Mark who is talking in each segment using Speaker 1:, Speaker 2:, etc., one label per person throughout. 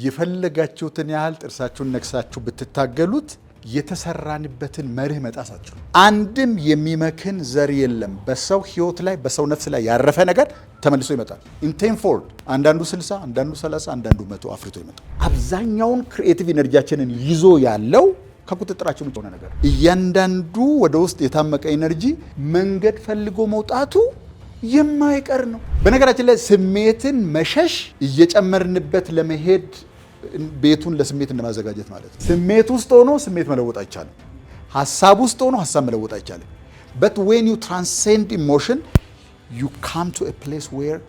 Speaker 1: የፈለጋችሁትን ያህል ጥርሳችሁን ነክሳችሁ ብትታገሉት የተሰራንበትን መርህ መጣሳችሁ። አንድም የሚመክን ዘር የለም። በሰው ህይወት ላይ በሰው ነፍስ ላይ ያረፈ ነገር ተመልሶ ይመጣል። ኢንቴንፎልድ አንዳንዱ 60 አንዳንዱ 30 አንዳንዱ 100 አፍርቶ ይመጣል። አብዛኛውን ክሪኤቲቭ ኢነርጂያችንን ይዞ ያለው ከቁጥጥራችን ውጭ ሆነ ነገር። እያንዳንዱ ወደ ውስጥ የታመቀ ኢነርጂ መንገድ ፈልጎ መውጣቱ የማይቀር ነው። በነገራችን ላይ ስሜትን መሸሽ እየጨመርንበት ለመሄድ ቤቱን ለስሜት እንደማዘጋጀት ማለት ነው። ስሜት ውስጥ ሆኖ ስሜት መለወጥ አይቻልም። ሐሳብ ውስጥ ሆኖ ሐሳብ መለወጥ አይቻልም። but when you transcend emotion you come to a place where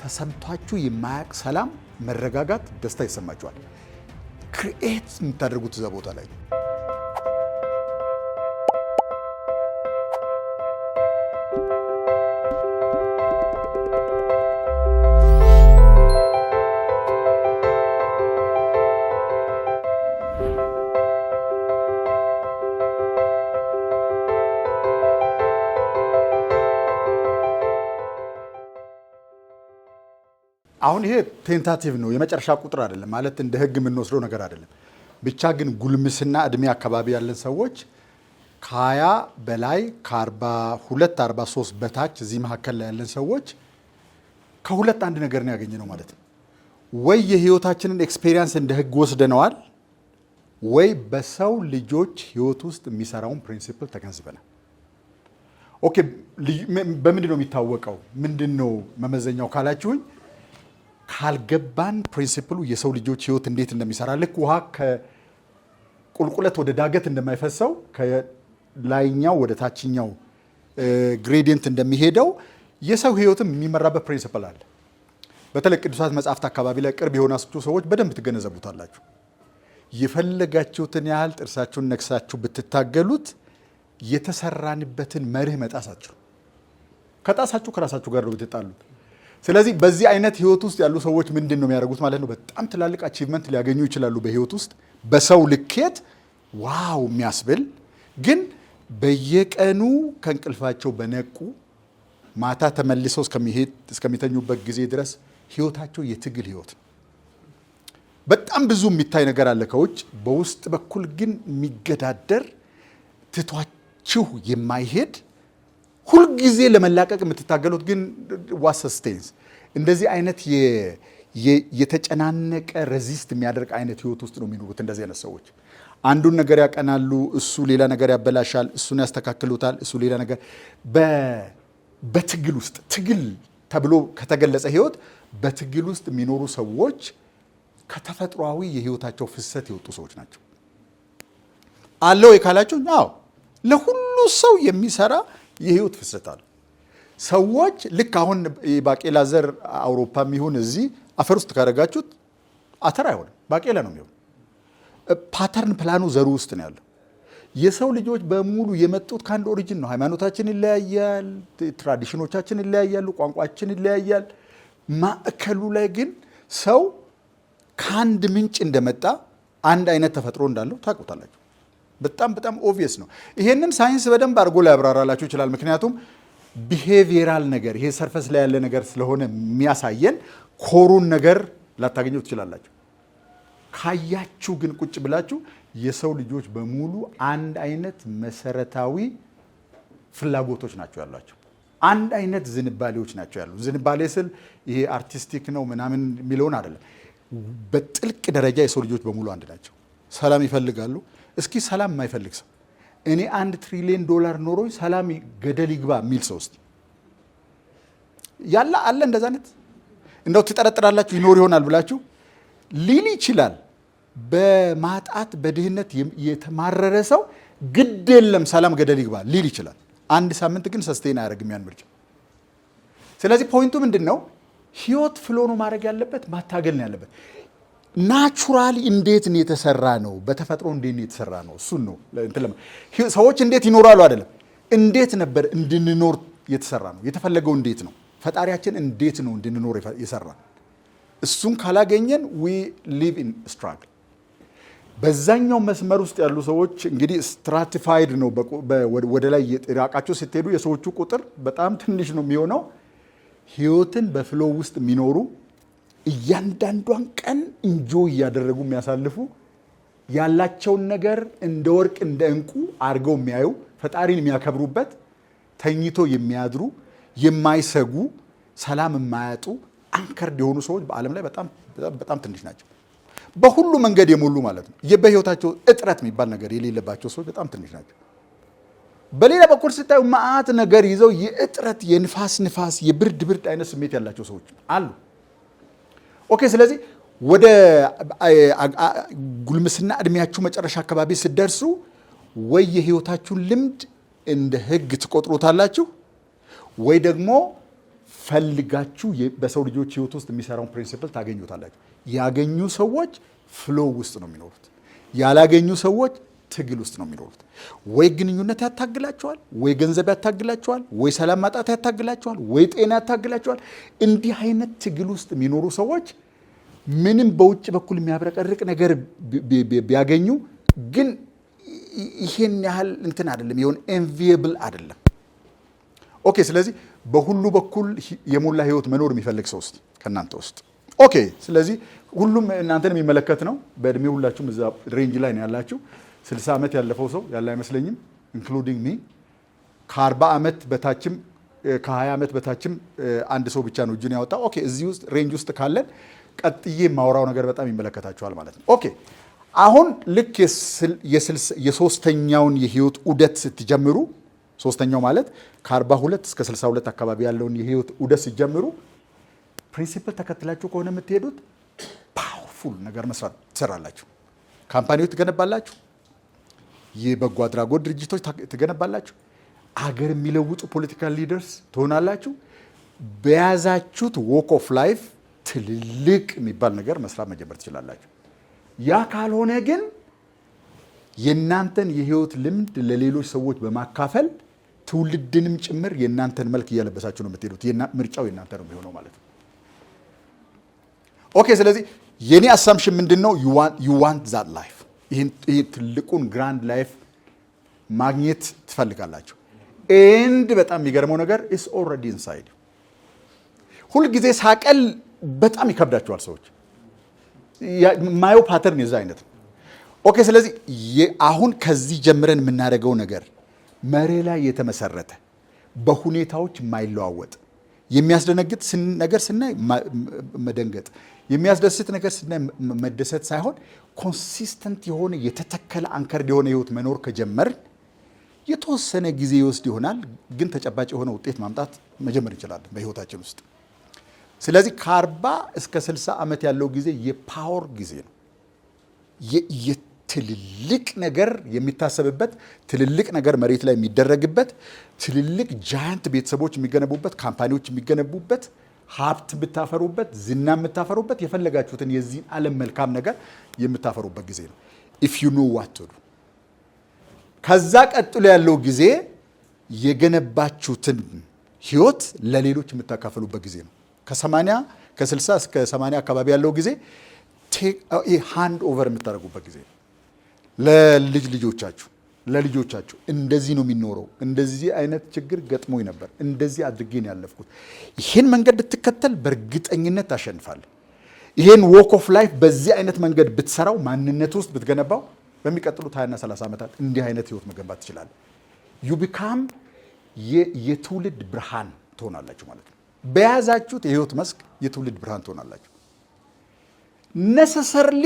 Speaker 1: ተሰምቷችሁ የማያቅ ሰላም፣ መረጋጋት፣ ደስታ ይሰማችኋል። ክሪኤት የምታደርጉት እዛ ቦታ ላይ አሁን ይሄ ቴንታቲቭ ነው፣ የመጨረሻ ቁጥር አይደለም ማለት እንደ ህግ የምንወስደው ነገር አይደለም። ብቻ ግን ጉልምስና እድሜ አካባቢ ያለን ሰዎች ከ20 በላይ ከ42 43 በታች እዚህ መካከል ላይ ያለን ሰዎች ከሁለት አንድ ነገር ነው ያገኘነው ማለት ነው። ወይ የህይወታችንን ኤክስፔሪየንስ እንደ ህግ ወስደነዋል፣ ወይ በሰው ልጆች ህይወት ውስጥ የሚሰራውን ፕሪንሲፕል ተገንዝበናል። ኦኬ፣ በምንድን ነው የሚታወቀው? ምንድን ነው መመዘኛው ካላችሁኝ፣ ካልገባን ፕሪንሲፕሉ የሰው ልጆች ህይወት እንዴት እንደሚሰራ ልክ ውሃ ከቁልቁለት ወደ ዳገት እንደማይፈሰው ከላይኛው ወደ ታችኛው ግሬዲየንት እንደሚሄደው የሰው ህይወትም የሚመራበት ፕሪንሲፕል አለ። በተለይ ቅዱሳት መጽሐፍት አካባቢ ላይ ቅርብ የሆናችሁ ሰዎች በደንብ ትገነዘቡታላችሁ። የፈለጋችሁትን ያህል ጥርሳችሁን ነክሳችሁ ብትታገሉት የተሰራንበትን መርህ መጣሳችሁ፣ ከጣሳችሁ ከራሳችሁ ጋር ነው ብትጣሉት። ስለዚህ በዚህ አይነት ህይወት ውስጥ ያሉ ሰዎች ምንድን ነው የሚያደርጉት ማለት ነው? በጣም ትላልቅ አቺቭመንት ሊያገኙ ይችላሉ በህይወት ውስጥ በሰው ልኬት ዋው የሚያስብል ግን በየቀኑ ከእንቅልፋቸው በነቁ ማታ ተመልሰው እስከሚተኙበት ጊዜ ድረስ ህይወታቸው የትግል ህይወት ነው። በጣም ብዙ የሚታይ ነገር አለ ከውጭ፣ በውስጥ በኩል ግን የሚገዳደር ትቷችሁ የማይሄድ ሁልጊዜ ለመላቀቅ የምትታገሉት ግን ዋት ሰስቴንስ እንደዚህ አይነት የተጨናነቀ ሬዚስት የሚያደርግ አይነት ህይወት ውስጥ ነው የሚኖሩት። እንደዚህ አይነት ሰዎች አንዱን ነገር ያቀናሉ፣ እሱ ሌላ ነገር ያበላሻል፣ እሱን ያስተካክሉታል፣ እሱ ሌላ ነገር። በትግል ውስጥ ትግል ተብሎ ከተገለጸ ህይወት በትግል ውስጥ የሚኖሩ ሰዎች ከተፈጥሯዊ የህይወታቸው ፍሰት የወጡ ሰዎች ናቸው። አለው የካላችሁ አዎ፣ ለሁሉ ሰው የሚሰራ የህይወት ፍሰት አለ። ሰዎች ልክ አሁን ባቄላ ዘር አውሮፓም ይሁን እዚህ አፈር ውስጥ ካደረጋችሁት አተር አይሆንም፣ ባቄላ ነው የሚሆን። ፓተርን ፕላኑ ዘሩ ውስጥ ነው ያለው። የሰው ልጆች በሙሉ የመጡት ከአንድ ኦሪጂን ነው። ሃይማኖታችን ይለያያል፣ ትራዲሽኖቻችን ይለያያሉ፣ ቋንቋችን ይለያያል። ማዕከሉ ላይ ግን ሰው ከአንድ ምንጭ እንደመጣ አንድ አይነት ተፈጥሮ እንዳለው ታውቁታላችሁ። በጣም ኦብቪየስ ነው። ይሄንን ሳይንስ በደንብ አድርጎ ሊያብራራላችሁ ይችላል። ምክንያቱም ቢሄቪየራል ነገር ይሄ ሰርፈስ ላይ ያለ ነገር ስለሆነ የሚያሳየን ኮሩን ነገር ላታገኘው ትችላላችሁ። ካያችሁ ግን ቁጭ ብላችሁ የሰው ልጆች በሙሉ አንድ አይነት መሰረታዊ ፍላጎቶች ናቸው ያሏቸው። አንድ አይነት ዝንባሌዎች ናቸው ያሉ። ዝንባሌ ስል ይሄ አርቲስቲክ ነው ምናምን የሚለውን አይደለም። በጥልቅ ደረጃ የሰው ልጆች በሙሉ አንድ ናቸው። ሰላም ይፈልጋሉ። እስኪ ሰላም የማይፈልግ ሰው እኔ $1 ትሪሊየን ኖሮኝ ሰላም ገደል ይግባ የሚል ሰው እስቲ ያለ አለ? እንደዛ አይነት እንደው ትጠረጥራላችሁ ይኖር ይሆናል ብላችሁ ሊል ይችላል። በማጣት በድህነት የተማረረ ሰው ግድ የለም ሰላም ገደል ይግባ ሊል ይችላል። አንድ ሳምንት ግን ሰስቴን አያደርግም ያን ምርጫ። ስለዚህ ፖይንቱ ምንድን ነው? ህይወት ፍሎ ነው ማድረግ ያለበት፣ ማታገል ነው ያለበት። ናቹራሊ እንዴት ነው የተሰራ ነው፣ በተፈጥሮ እንዴት ነው የተሰራ ነው። እሱን ነው ሰዎች እንዴት ይኖራሉ አይደለም፣ እንዴት ነበር እንድንኖር የተሰራ ነው። የተፈለገው እንዴት ነው፣ ፈጣሪያችን እንዴት ነው እንድንኖር የሰራ። እሱን ካላገኘን we live in struggle። በዛኛው መስመር ውስጥ ያሉ ሰዎች እንግዲህ ስትራቲፋይድ ነው። ወደ ላይ የራቃቸው ስትሄዱ የሰዎቹ ቁጥር በጣም ትንሽ ነው የሚሆነው። ህይወትን በፍሎ ውስጥ የሚኖሩ እያንዳንዷን ቀን እንጆይ እያደረጉ የሚያሳልፉ ያላቸውን ነገር እንደ ወርቅ እንደ እንቁ አድርገው የሚያዩ ፈጣሪን የሚያከብሩበት ተኝቶ የሚያድሩ የማይሰጉ ሰላም የማያጡ አንከርድ የሆኑ ሰዎች በዓለም ላይ በጣም ትንሽ ናቸው። በሁሉ መንገድ የሞሉ ማለት ነው። በህይወታቸው እጥረት የሚባል ነገር የሌለባቸው ሰዎች በጣም ትንሽ ናቸው። በሌላ በኩል ስታዩ መዓት ነገር ይዘው የእጥረት የንፋስ የብርድ አይነት ስሜት ያላቸው ሰዎች አሉ። ኦኬ። ስለዚህ ወደ ጉልምስና እድሜያችሁ መጨረሻ አካባቢ ስትደርሱ ወይ የህይወታችሁን ልምድ እንደ ህግ ትቆጥሩታላችሁ ወይ ደግሞ ፈልጋችሁ በሰው ልጆች ህይወት ውስጥ የሚሰራውን ፕሪንሲፕል ታገኙታላችሁ። ያገኙ ሰዎች ፍሎው ውስጥ ነው የሚኖሩት። ያላገኙ ሰዎች ትግል ውስጥ ነው የሚኖሩት። ወይ ግንኙነት ያታግላቸዋል፣ ወይ ገንዘብ ያታግላቸዋል፣ ወይ ሰላም ማጣት ያታግላቸዋል፣ ወይ ጤና ያታግላቸዋል። እንዲህ አይነት ትግል ውስጥ የሚኖሩ ሰዎች ምንም በውጭ በኩል የሚያብረቀርቅ ነገር ቢያገኙ ግን ይሄን ያህል እንትን አይደለም፣ ይሁን ኤንቪየብል አይደለም። ኦኬ። ስለዚህ በሁሉ በኩል የሞላ ህይወት መኖር የሚፈልግ ሰው ውስጥ ከእናንተ ውስጥ ኦኬ። ስለዚህ ሁሉም እናንተን የሚመለከት ነው። በእድሜ ሁላችሁም እዛ ሬንጅ ላይ ነው ያላችሁ። 60 ዓመት ያለፈው ሰው ያለ አይመስለኝም፣ ኢንክሉዲንግ ሚ። ከ40 ዓመት በታችም ከ20 ዓመት በታችም አንድ ሰው ብቻ ነው እጁን ያወጣ። ኦኬ። እዚህ ውስጥ ሬንጅ ውስጥ ካለን ቀጥዬ የማወራው ነገር በጣም ይመለከታችኋል ማለት ነው። ኦኬ። አሁን ልክ የሶስተኛውን የህይወት ዑደት ስትጀምሩ፣ ሶስተኛው ማለት ከ42 እስከ 62 አካባቢ ያለውን የህይወት ዑደት ስትጀምሩ ፕሪንሲፕል ተከትላችሁ ከሆነ የምትሄዱት ፓወርፉል ነገር መስራት ትሰራላችሁ። ካምፓኒዎች ትገነባላችሁ፣ የበጎ አድራጎት ድርጅቶች ትገነባላችሁ፣ አገር የሚለውጡ ፖለቲካል ሊደርስ ትሆናላችሁ። በያዛችሁት ዎክ ኦፍ ላይፍ ትልልቅ የሚባል ነገር መስራት መጀመር ትችላላችሁ። ያ ካልሆነ ግን የእናንተን የህይወት ልምድ ለሌሎች ሰዎች በማካፈል ትውልድንም ጭምር የእናንተን መልክ እያለበሳችሁ ነው የምትሄዱት። ምርጫው የእናንተ ነው የሚሆነው ማለት ነው። ኦኬ። ስለዚህ የኔ አሳምሽን ምንድን ነው? ዩ ዋንት ዛት ላይፍ። ይህን ትልቁን ግራንድ ላይፍ ማግኘት ትፈልጋላችሁ። ኤንድ በጣም የሚገርመው ነገር ኢስ ኦልሬዲ ኢንሳይድ። ሁልጊዜ ሳቀል በጣም ይከብዳችኋል ሰዎች። የማየው ፓተርን የዛ አይነት ነው። ኦኬ። ስለዚህ አሁን ከዚህ ጀምረን የምናደርገው ነገር መሬት ላይ የተመሰረተ በሁኔታዎች የማይለዋወጥ የሚያስደነግጥ ነገር ስናይ መደንገጥ፣ የሚያስደስት ነገር ስናይ መደሰት ሳይሆን ኮንሲስተንት የሆነ የተተከለ አንከርድ የሆነ ህይወት መኖር ከጀመርን የተወሰነ ጊዜ ይወስድ ይሆናል፣ ግን ተጨባጭ የሆነ ውጤት ማምጣት መጀመር እንችላለን በህይወታችን ውስጥ። ስለዚህ ከ40 እስከ 60 ዓመት ያለው ጊዜ የፓወር ጊዜ ነው። ትልልቅ ነገር የሚታሰብበት፣ ትልልቅ ነገር መሬት ላይ የሚደረግበት፣ ትልልቅ ጃያንት ቤተሰቦች የሚገነቡበት፣ ካምፓኒዎች የሚገነቡበት፣ ሀብት የምታፈሩበት፣ ዝና የምታፈሩበት፣ የፈለጋችሁትን የዚህን ዓለም መልካም ነገር የምታፈሩበት ጊዜ ነው። ኢፍ ዩ ኖ ዋት ቱ ዱ። ከዛ ቀጥሎ ያለው ጊዜ የገነባችሁትን ህይወት ለሌሎች የምታካፈሉበት ጊዜ ነው። ከ60 እስከ 80 አካባቢ ያለው ጊዜ ሃንድ ኦቨር የምታደርጉበት ጊዜ ነው። ለልጆቻችሁ እንደዚህ ነው የሚኖረው፣ እንደዚህ አይነት ችግር ገጥሞኝ ነበር፣ እንደዚህ አድርጌ ነው ያለፍኩት፣ ይህን መንገድ ብትከተል በእርግጠኝነት ታሸንፋለህ። ይህን ዎክ ኦፍ ላይፍ በዚህ አይነት መንገድ ብትሰራው፣ ማንነት ውስጥ ብትገነባው በሚቀጥሉት 20 እና 30 ዓመታት እንዲህ አይነት ህይወት መገንባት ትችላለህ። ዩ ቢካም የትውልድ ብርሃን ትሆናላችሁ ማለት ነው። በያዛችሁት የህይወት መስክ የትውልድ ብርሃን ትሆናላችሁ። ነሰሰርሊ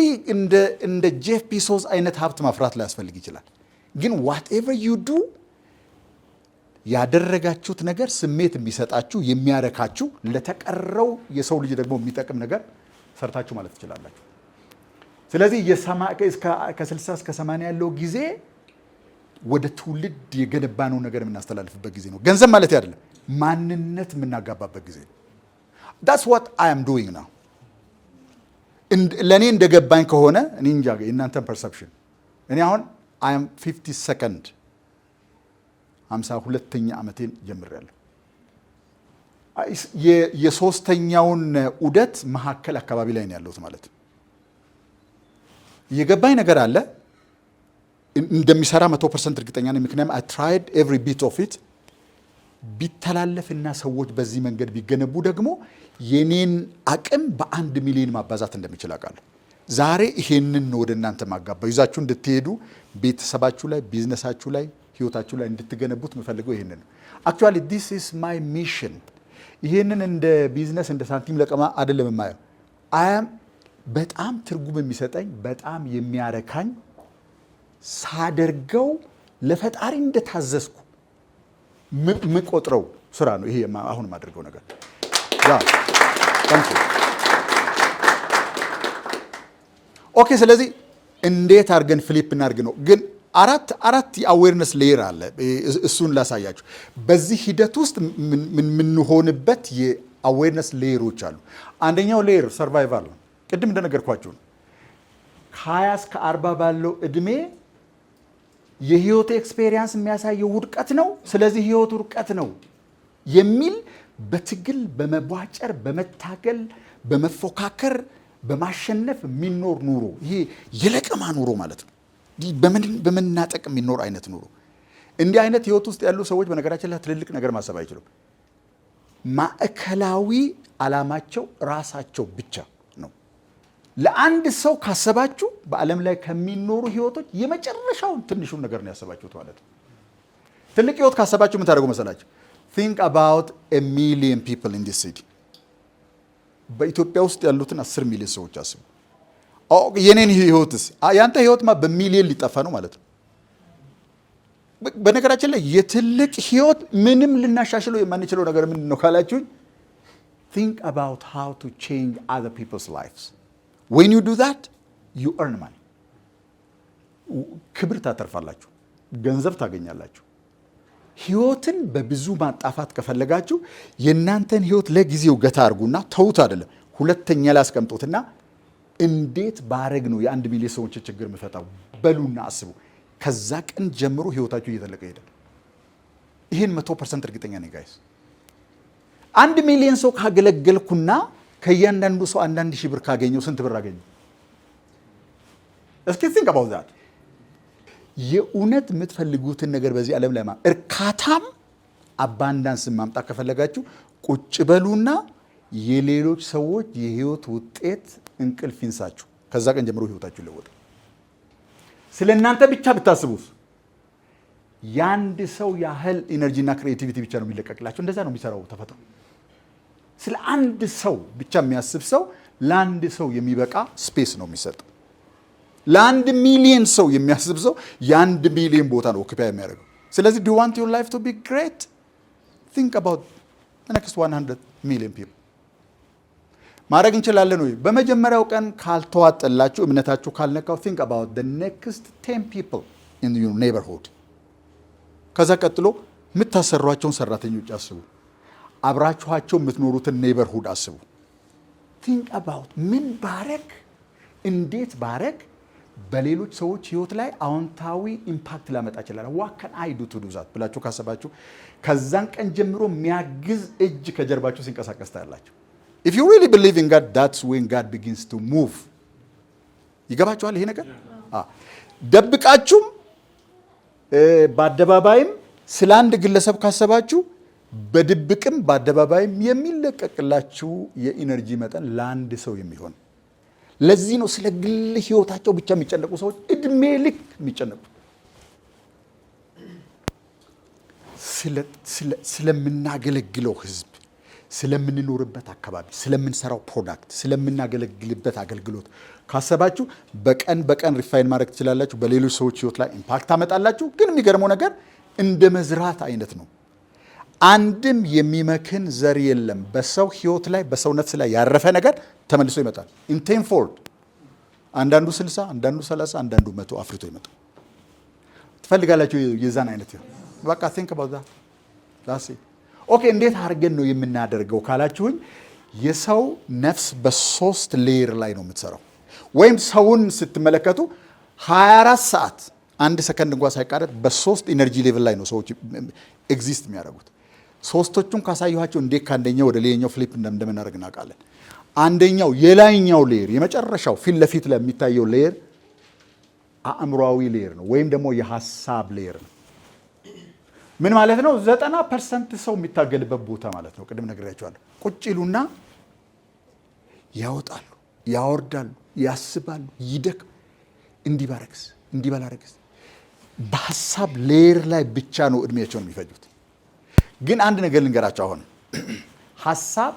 Speaker 1: እንደ ጄፍ ቢዞስ አይነት ሀብት ማፍራት ላያስፈልግ ይችላል። ግን ዋትኤቨር ዩ ዱ ያደረጋችሁት ነገር ስሜት የሚሰጣችሁ የሚያረካችሁ፣ ለተቀረው የሰው ልጅ ደግሞ የሚጠቅም ነገር ሰርታችሁ ማለት ትችላላችሁ። ስለዚህ ከ60 እስከ 80 ያለው ጊዜ ወደ ትውልድ የገነባነው ነገር የምናስተላልፍበት ጊዜ ነው። ገንዘብ ማለት አይደለም፣ ማንነት የምናጋባበት ጊዜ ነው። that's what I am doing now። ለእኔ እንደገባኝ ከሆነ እኔ እንጃ የእናንተን ፐርሰፕሽን። እኔ አሁን I am 52nd 52ኛ ዓመቴን ጀምሬያለሁ። የሶስተኛውን ዑደት መካከል አካባቢ ላይ ነው ያለሁት ማለት ነው። የገባኝ ነገር አለ እንደሚሰራ 100% እርግጠኛ ነኝ። ምክንያቱም I tried every bit of it ቢተላለፍና ሰዎች በዚህ መንገድ ቢገነቡ ደግሞ የኔን አቅም በ1 ሚሊዮን ማባዛት እንደሚችል አውቃለሁ። ዛሬ ይሄንን ወደ እናንተ ማጋባው ይዛችሁ እንድትሄዱ ቤተሰባችሁ ላይ፣ ቢዝነሳችሁ ላይ፣ ህይወታችሁ ላይ እንድትገነቡት የምፈልገው ይሄንን ነው። አክቹአሊ this is my mission። ይሄንን እንደ ቢዝነስ እንደ ሳንቲም ለቀማ አይደለም የማየው። በጣም ትርጉም የሚሰጠኝ በጣም የሚያረካኝ ሳደርገው ለፈጣሪ እንደታዘዝኩ ምቆጥረው ስራ ነው ይሄ አሁን የማደርገው ነገር። ኦኬ፣ ስለዚህ እንዴት አድርገን ፍሊፕ እናድርግ ነው። ግን አራት የአዌርነስ ሌየር አለ። እሱን ላሳያችሁ። በዚህ ሂደት ውስጥ የምንሆንበት የአዌርነስ ሌየሮች አሉ። አንደኛው ሌየር ሰርቫይቫል ነው። ቅድም እንደነገርኳችሁ ነው። ከ20 እስከ 40 ባለው እድሜ የህይወት ኤክስፔሪየንስ የሚያሳየው ውድቀት ነው። ስለዚህ ህይወት ውድቀት ነው የሚል በትግል በመቧጨር በመታገል በመፎካከር በማሸነፍ የሚኖር ኑሮ፣ ይሄ የለቀማ ኑሮ ማለት ነው። በመናጠቅ የሚኖር አይነት ኑሮ። እንዲህ አይነት ህይወት ውስጥ ያሉ ሰዎች በነገራችን ላይ ትልልቅ ነገር ማሰብ አይችሉም። ማዕከላዊ ዓላማቸው ራሳቸው ብቻ ነው። ለአንድ ሰው ካሰባችሁ በዓለም ላይ ከሚኖሩ ህይወቶች የመጨረሻውን ትንሹን ነገር ነው ያሰባችሁት ማለት ነው። ትልቅ ህይወት ካሰባችሁ ምን ታደርጉ መሰላችሁ? think about a million people in this city። በኢትዮጵያ ውስጥ ያሉትን 10 ሚሊዮን ሰዎች አስቡ። የኔን ህይወትስ ያንተ ህይወትማ በሚሊዮን ሊጠፋ ነው ማለት ነው። በነገራችን ላይ የትልቅ ህይወት ምንም ልናሻሽለው የማንችለው ነገር ምንድን ነው ካላችሁኝ፣ think about how to change other people's lives. when you do that you earn money። ክብር ታተርፋላችሁ፣ ገንዘብ ታገኛላችሁ። ህይወትን በብዙ ማጣፋት ከፈለጋችሁ የእናንተን ህይወት ለጊዜው ገታ አድርጉና ተውት። አይደለም ሁለተኛ ላይ አስቀምጡትና እንዴት ባረግ ነው የ1 ሚሊዮን ሰዎች ችግር የምፈታው በሉና አስቡ። ከዛ ቀን ጀምሮ ህይወታችሁ እየተለቀ ይሄዳል። ይሄን 100% እርግጠኛ ነኝ ጋይስ። 1 ሚሊዮን ሰው ካገለገልኩና ከእያንዳንዱ ሰው 1,000 ብር ካገኘው ስንት ብር አገኘው? እስኪ think about that። የእውነት የምትፈልጉትን ነገር በዚህ ዓለም ላይ እርካታም አባንዳንስ ማምጣት ከፈለጋችሁ ቁጭ በሉና የሌሎች ሰዎች የህይወት ውጤት እንቅልፍ ይንሳችሁ። ከዛ ቀን ጀምሮ ህይወታችሁ ይለወጣል። ስለ እናንተ ብቻ ብታስቡስ የአንድ ሰው ያህል ኢነርጂና ክሬቲቪቲ ብቻ ነው የሚለቀቅላችሁ። እንደዛ ነው የሚሰራው ተፈጥሮ። ስለ አንድ ሰው ብቻ የሚያስብ ሰው ለአንድ ሰው የሚበቃ ስፔስ ነው የሚሰጠው። ለ1 ሚሊዮን ሰው የሚያስብ ሰው የ1 ሚሊዮን ቦታ ነው ኦኩፓይ የሚያደርገው። ስለዚህ do you want your life to be great? think about the next 100 million people። ማድረግ እንችላለን ወይ? በመጀመሪያው ቀን ካልተዋጠላችሁ፣ እምነታችሁ ካልነካው think about the next 10 people in your neighborhood። ከዛ ቀጥሎ የምታሰሯቸውን ሰራተኞች አስቡ። አብራችኋቸው የምትኖሩትን ኔይበርሁድ አስቡ። think about ምን ባረግ፣ እንዴት ባረግ በሌሎች ሰዎች ህይወት ላይ አዎንታዊ ኢምፓክት ላመጣ ይችላል። what can I do to do that ብላችሁ ካሰባችሁ ከዛን ቀን ጀምሮ የሚያግዝ እጅ ከጀርባችሁ ሲንቀሳቀስ ታያላችሁ። if you really believe in God, that's when God begins to move። ይገባችኋል ይሄ ነገር? ደብቃችሁም በአደባባይም ስለ አንድ ግለሰብ ካሰባችሁ በድብቅም በአደባባይም የሚለቀቅላችሁ የኢነርጂ መጠን ለአንድ ሰው የሚሆን። ለዚህ ነው ስለ ግል ህይወታቸው ብቻ የሚጨነቁ ሰዎች እድሜ ልክ የሚጨነቁ። ስለምናገለግለው ህዝብ፣ ስለምንኖርበት አካባቢ፣ ስለምንሰራው ፕሮዳክት፣ ስለምናገለግልበት አገልግሎት ካሰባችሁ በቀን በቀን ሪፋይን ማድረግ ትችላላችሁ። በሌሎች ሰዎች ህይወት ላይ ኢምፓክት ታመጣላችሁ። ግን የሚገርመው ነገር እንደ መዝራት አይነት ነው። አንድም የሚመክን ዘር የለም። በሰው ህይወት ላይ በሰው ነፍስ ላይ ያረፈ ነገር ተመልሶ ይመጣል። ኢን ቴንፎልድ፣ አንዳንዱ 60፣ አንዳንዱ 30፣ አንዳንዱ 100 አፍርቶ ይመጣል። ትፈልጋላችሁ የዛን አይነት ይሁን። በቃ think about that። that's it። ኦኬ፣ እንዴት አድርገን ነው የምናደርገው ካላችሁኝ፣ የሰው ነፍስ በ3 ሌየር ላይ ነው የምትሰራው። ወይም ሰውን ስትመለከቱ 24 ሰዓት 1 ሰከንድ እንኳን ሳይቃረጥ በ3 ኢነርጂ ሌቭል ላይ ነው ሰዎች ኤግዚስት የሚያደርጉት። ሶስቶቹን ካሳየኋቸው እንዴት ከአንደኛው ወደ ሌላኛው ፍሊፕ እንደምናደርግ እናውቃለን። አንደኛው የላይኛው ሌየር፣ የመጨረሻው ፊት ለፊት ላይ የሚታየው ሌየር አእምሯዊ ሌየር ነው፣ ወይም ደግሞ የሐሳብ ሌየር ነው። ምን ማለት ነው? 90% ሰው የሚታገልበት ቦታ ማለት ነው። ቅድም ነግሬያቸዋለሁ። ቁጭ ይሉና ያወጣሉ፣ ያወርዳሉ፣ ያስባሉ፣ ይደክም እንዲህ ባረግስ እንዲህ ባላረግስ በሀሳብ ሌየር ላይ ብቻ ነው እድሜያቸውን የሚፈጁት። ግን አንድ ነገር ልንገራቸው። አሁን ሀሳብ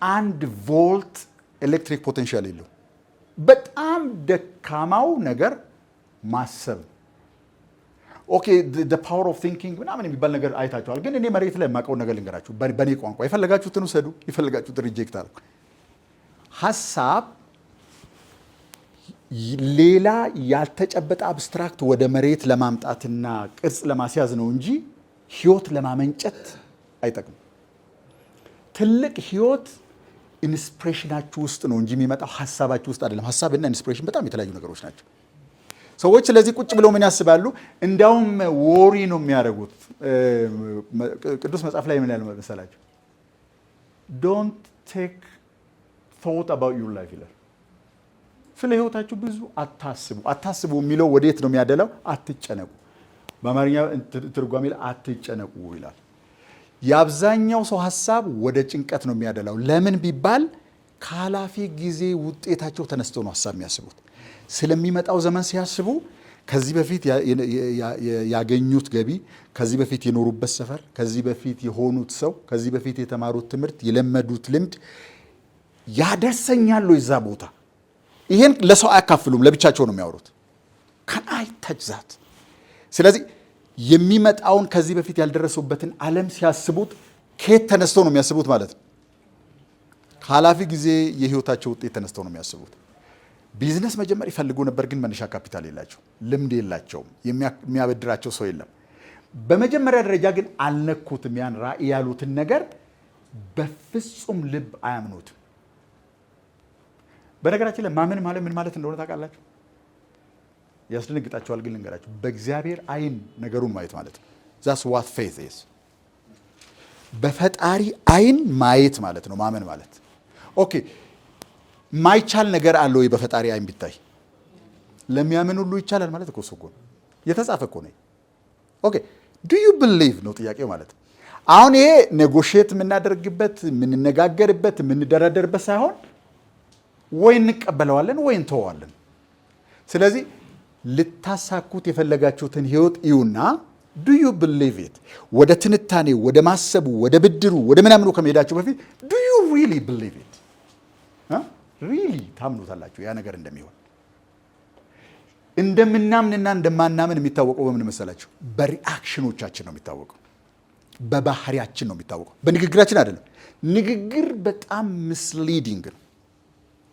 Speaker 1: 1 ቮልት ኤሌክትሪክ ፖቴንሻል የለው። በጣም ደካማው ነገር ማሰብ። ኦኬ the power of thinking ምናምን የሚባል ነገር አይታችኋል። ግን እኔ መሬት ላይ የማውቀው ነገር ልንገራችሁ በእኔ ቋንቋ። የፈለጋችሁትን ውሰዱ፣ የፈለጋችሁትን ሪጀክት አድርጉ። ሀሳብ ሌላ ያልተጨበጠ አብስትራክት ወደ መሬት ለማምጣትና ቅርጽ ለማስያዝ ነው እንጂ ህይወት ለማመንጨት አይጠቅም። ትልቅ ህይወት ኢንስፒሬሽናችሁ ውስጥ ነው እንጂ የሚመጣው ሀሳባችሁ ውስጥ አይደለም። ሀሳብና ኢንስፒሬሽን በጣም የተለያዩ ነገሮች ናቸው። ሰዎች ስለዚህ ቁጭ ብለው ምን ያስባሉ? እንዲያውም ወሪ ነው የሚያደርጉት። ቅዱስ መጽሐፍ ላይ ምን ያለ መሰላችሁ? ዶንት ቴክ ቶት አባውት ዩር ላይፍ ይላል። ስለ ህይወታችሁ ብዙ አታስቡ። አታስቡ የሚለው ወዴት ነው የሚያደላው? አትጨነቁ። በአማርኛ ትርጓሜ ላይ አትጨነቁ ይላል። የአብዛኛው ሰው ሀሳብ ወደ ጭንቀት ነው የሚያደላው። ለምን ቢባል ከኃላፊ ጊዜ ውጤታቸው ተነስተው ነው ሀሳብ የሚያስቡት። ስለሚመጣው ዘመን ሲያስቡ ከዚህ በፊት ያገኙት ገቢ፣ ከዚህ በፊት የኖሩበት ሰፈር፣ ከዚህ በፊት የሆኑት ሰው፣ ከዚህ በፊት የተማሩት ትምህርት፣ የለመዱት ልምድ ያደርሰኛል እዛ ቦታ። ይሄን ለሰው አያካፍሉም፣ ለብቻቸው ነው የሚያወሩት። ከናይ ተጅዛት። ስለዚህ የሚመጣውን ከዚህ በፊት ያልደረሱበትን ዓለም ሲያስቡት ከየት ተነስተው ነው የሚያስቡት ማለት ነው? ከኃላፊ ጊዜ የህይወታቸው ውጤት ተነስተው ነው የሚያስቡት። ቢዝነስ መጀመር ይፈልጉ ነበር፣ ግን መነሻ ካፒታል የላቸው፣ ልምድ የላቸውም፣ የሚያበድራቸው ሰው የለም። በመጀመሪያ ደረጃ ግን አልነኩትም። ያን ራዕይ ያሉትን ነገር በፍጹም ልብ አያምኑትም። በነገራችን ላይ ማመን ማለት ምን ማለት እንደሆነ ታውቃላችሁ? ያስደነግጣቸዋል፣ ግን ልንገራችሁ። በእግዚአብሔር አይን ነገሩን ማየት ማለት ነው። that's what faith is። በፈጣሪ አይን ማየት ማለት ነው ማመን ማለት። ኦኬ ማይቻል ነገር አለ ወይ? በፈጣሪ አይን ቢታይ ለሚያምን ሁሉ ይቻላል ማለት እኮ እሱ እኮ ነው የተጻፈ እኮ ነው። ኦኬ do you believe ነው ጥያቄው ማለት ነው። አሁን ይሄ ኔጎሽየት የምናደርግበት የምንነጋገርበት የምንደራደርበት ሳይሆን ወይ እንቀበለዋለን ወይ እንተዋለን። ስለዚህ ልታሳኩት የፈለጋችሁትን ህይወት እዩና do you believe it? ወደ ትንታኔ ወደ ማሰቡ ወደ ብድሩ ወደ ምናምኑ ከመሄዳችሁ በፊት do you really believe it? ሪሊ ታምኑታላችሁ ያ ነገር እንደሚሆን? እንደምናምንና እንደማናምን የሚታወቀው በምን መሰላችሁ? በሪአክሽኖቻችን ነው የሚታወቀው፣ በባህሪያችን ነው የሚታወቀው፣ በንግግራችን አይደለም። ንግግር በጣም ሚስሊዲንግ ነው።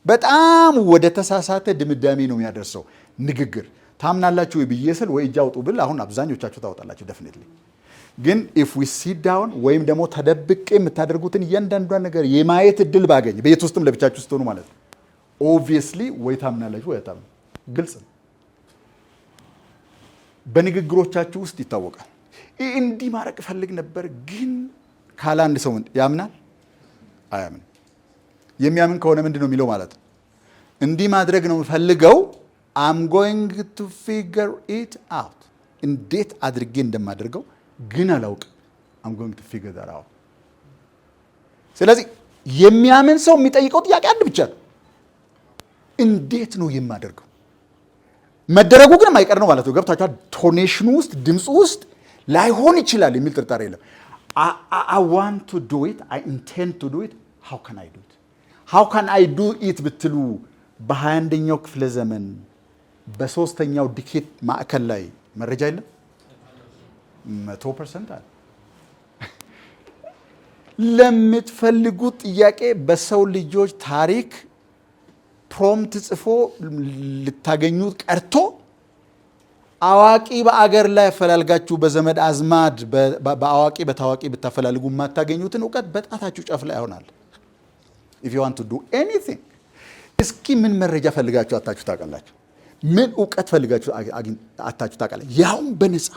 Speaker 1: በጣም ወደ ተሳሳተ ድምዳሜ ነው የሚያደርሰው ንግግር። ታምናላችሁ ብዬ ስል ወይ እጅ አውጡ ብል አሁን አብዛኞቻችሁ ታወጣላችሁ ዴፊኒትሊ። ግን if we sit down ወይም ደግሞ ተደብቄ የምታደርጉትን እያንዳንዷን ነገር የማየት እድል ባገኝ ቤት ውስጥም ለብቻችሁ ስትሆኑ ማለት ነው ኦብቪየስሊ ወይ ታምናላችሁ ወይ አታምኑ። ግልጽ ነው። በንግግሮቻችሁ ውስጥ ይታወቃል። እንዲህ ማድረግ እፈልግ ነበር ግን ካለ አንድ ሰው ያምናል አያምን። የሚያምን ከሆነ ምንድን ነው የሚለው ማለት ነው? እንዲህ ማድረግ ነው የምፈልገው I'm going to figure it out። እንዴት አድርጌ እንደማደርገው ግን አላውቅም። I'm going to figure that out። ስለዚህ የሚያምን ሰው የሚጠይቀው ጥያቄ አንድ ብቻ ነው፣ እንዴት ነው የማደርገው? መደረጉ ግን የማይቀር ነው ማለት ነው። ገብታችኋል? ቶኔሽኑ ውስጥ ድምፁ ውስጥ ላይሆን ይችላል የሚል ጥርጣሬ የለም። I want to do it, I intend to do it, how can I do it? How can I do it ብትሉ በ21ኛው ክፍለ ዘመን በ3ኛው ዲኬት ማዕከል ላይ መረጃ የለም? 100% አለ። ለምትፈልጉት ጥያቄ በሰው ልጆች ታሪክ ፕሮምፕት ጽፎ ልታገኙት ቀርቶ አዋቂ በአገር ላይ ፈላልጋችሁ በዘመድ አዝማድ በአዋቂ በታዋቂ ብታፈላልጉ የማታገኙትን እውቀት በጣታችሁ ጫፍ ላይ ይሆናል። if you want to do anything እስኪ ምን መረጃ ፈልጋችሁ አታችሁ ታውቃላችሁ? ምን እውቀት ፈልጋችሁ አታችሁ ታውቃላችሁ? ያውም በነፃ።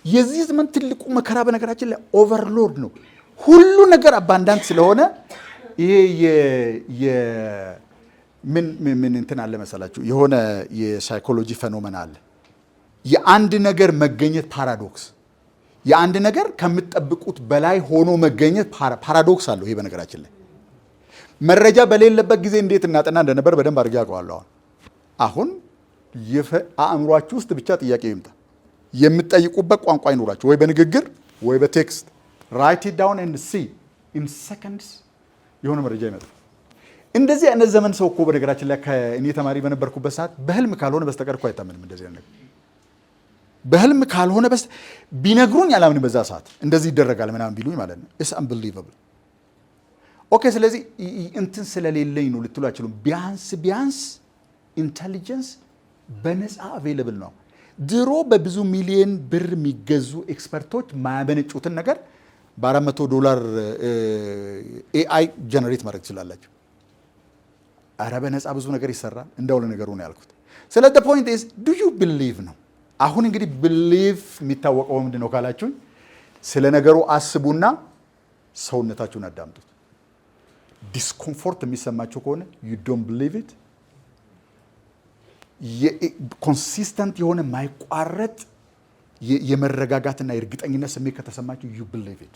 Speaker 1: የዚህ ዘመን ትልቁ መከራ በነገራችን ላይ ኦቨርሎድ ነው። ሁሉ ነገር አባንዳንት ስለሆነ ይሄ ምን እንትን አለ መሰላችሁ? የሆነ የሳይኮሎጂ ፌኖሜና አለ። የአንድ ነገር መገኘት ፓራዶክስ፣ የአንድ ነገር ከምትጠብቁት በላይ ሆኖ መገኘት ፓራዶክስ አለው። ይሄ በነገራችን ላይ መረጃ በሌለበት ጊዜ እንዴት እናጠና እንደነበር በደንብ አድርጌ አውቀዋለሁ። አሁን አእምሯችሁ ውስጥ ብቻ ጥያቄ ይምጣ፣ የምትጠይቁበት ቋንቋ ይኖራችሁ፣ ወይ በንግግር ወይ በቴክስት ራይት ኢት ዳውን ኤንድ ሲ ኢን ሰከንድስ የሆነ መረጃ ይመጣል። እንደዚህ አይነት ዘመን ሰው እኮ በነገራችን ላይ ከእኔ ተማሪ በነበርኩበት ሰዓት በህልም ካልሆነ በስተቀር እኮ አይታመንም። እንደዚህ አይነት ነገር በህልም ካልሆነ ቢነግሩኝ አላምንም። በዛ ሰዓት እንደዚህ ይደረጋል ምናምን ቢሉኝ ማለት ነው። ኢትስ አንቢሊቨብል። ኦኬ፣ ስለዚህ እንትን ስለሌለኝ ነው ልትሉ አይችሉም። ቢያንስ ኢንተሊጀንስ በነፃ አቬይለብል ነው። ድሮ በብዙ ሚሊዮን ብር የሚገዙ ኤክስፐርቶች ማያመነጩትን ነገር $400 ኤአይ ጀነሬት ማድረግ ትችላላችሁ። አረ በነፃ ብዙ ነገር ይሰራል። እንደው ለነገሩ ነው ያልኩት። ስለዚህ the point is do you believe ነው። አሁን እንግዲህ believe የሚታወቀው ምንድን ነው ካላችሁኝ፣ ስለ ነገሩ አስቡና ሰውነታችሁን አዳምጡት። ዲስኮምፎርት የሚሰማችሁ ከሆነ you don't believe it። ኮንሲስተንት የሆነ ማይቋረጥ የመረጋጋትና የእርግጠኝነት ስሜት ከተሰማችሁ you believe it።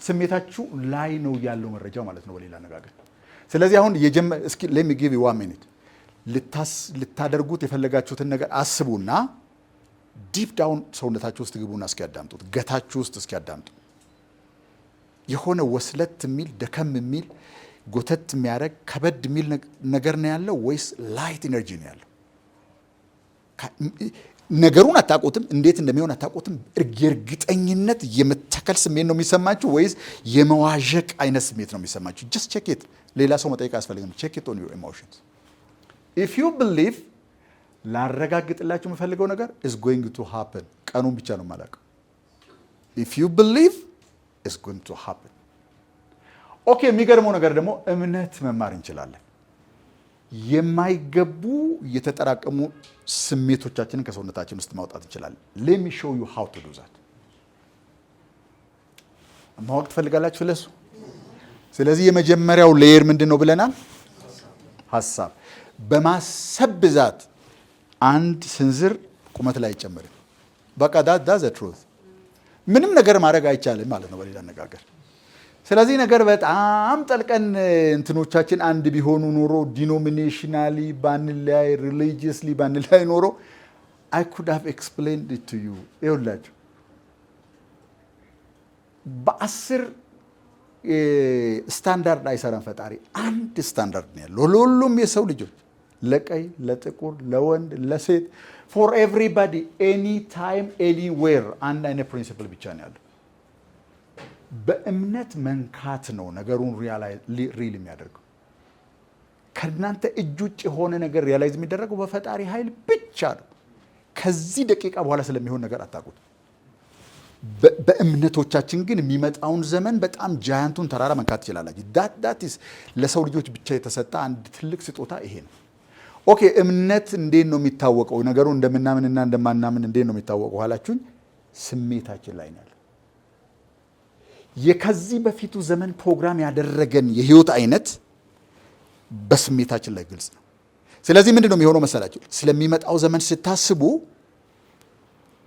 Speaker 1: ስሜታችሁ ላይ ነው ያለው መረጃው ማለት ነው በሌላ አነጋገር። ስለዚህ አሁን እስኪ let me give you 1 minute ልታደርጉት የፈለጋችሁትን ነገር አስቡና ዲፕ ዳውን ሰውነታችሁ ውስጥ ግቡና እስኪያዳምጡት፣ ገታችሁ ውስጥ እስኪያዳምጡ። የሆነ ወስለት የሚል ደከም የሚል ጎተት የሚያደርግ ከበድ የሚል ነገር ነው ያለው ወይስ ላይት ኢነርጂ ነው ያለው? ነገሩን አታውቁትም፣ እንዴት እንደሚሆን አታውቁትም። የእርግጠኝነት የመተከል ስሜት ነው የሚሰማችሁ ወይስ የመዋዠቅ አይነት ስሜት ነው የሚሰማችሁ? ጀስት ቼክ ኢት። ሌላ ሰው መጠየቅ አያስፈልግም። ቼክ ኢት ኦን ዩር ኢሞሽንስ። ኢፍ ዩ ቢሊቭ፣ ላረጋግጥላችሁ የምፈልገው ነገር is going to happen። ቀኑን ብቻ ነው የማላውቀው። if you believe it's going to happen። ኦኬ፣ የሚገርመው ነገር ደግሞ እምነት መማር እንችላለን። የማይገቡ የተጠራቀሙ ስሜቶቻችንን ከሰውነታችን ውስጥ ማውጣት እንችላለን። let me show you how to do that። ማወቅ ትፈልጋላችሁ ስለሱ? ስለዚህ የመጀመሪያው ሌየር ምንድን ነው ብለናል? ሐሳብ። በማሰብ ብዛት አንድ ስንዝር ቁመት ላይ አይጨምርም። በቃ that's the truth። ምንም ነገር ማድረግ አይቻልም ማለት ነው በሌላ አነጋገር። ስለዚህ ነገር በጣም ጠልቀን እንትኖቻችን አንድ ቢሆኑ ኖሮ ዲኖሚኔሽናሊ ባንለያይ፣ ሪሊጂየስሊ ባንለያይ ኖሮ I could have explained it to you። ይኸውላችሁ በ10 ስታንዳርድ አይሰራም ፈጣሪ። አንድ ስታንዳርድ ነው ያለው ለሁሉም የሰው ልጆች፣ ለቀይ፣ ለጥቁር፣ ለወንድ፣ ለሴት፣ for everybody anytime anywhere አንድ አይነት ፕሪንሲፕል ብቻ ነው ያለው። በእምነት መንካት ነው ነገሩን ሪል የሚያደርገው። ከእናንተ እጅ ውጭ የሆነ ነገር ሪያላይዝ የሚደረገው በፈጣሪ ኃይል ብቻ ነው። ከዚህ ደቂቃ በኋላ ስለሚሆን ነገር አታውቁት። በእምነቶቻችን ግን የሚመጣውን ዘመን በጣም ጃያንቱን ተራራ መንካት ትችላላችሁ። ዳትስ ለሰው ልጆች ብቻ የተሰጠ አንድ ትልቅ ስጦታ ይሄ ነው። ኦኬ፣ እምነት እንዴት ነው የሚታወቀው? ነገሩ እንደምናምንና እንደማናምን እንዴት ነው የሚታወቀው ኋላችሁኝ? ስሜታችን ላይ ነው። የከዚህ በፊቱ ዘመን ፕሮግራም ያደረገን የህይወት አይነት በስሜታችን ላይ ግልጽ ነው። ስለዚህ ምንድን ነው የሚሆነው መሰላችሁ? ስለሚመጣው ዘመን ስታስቡ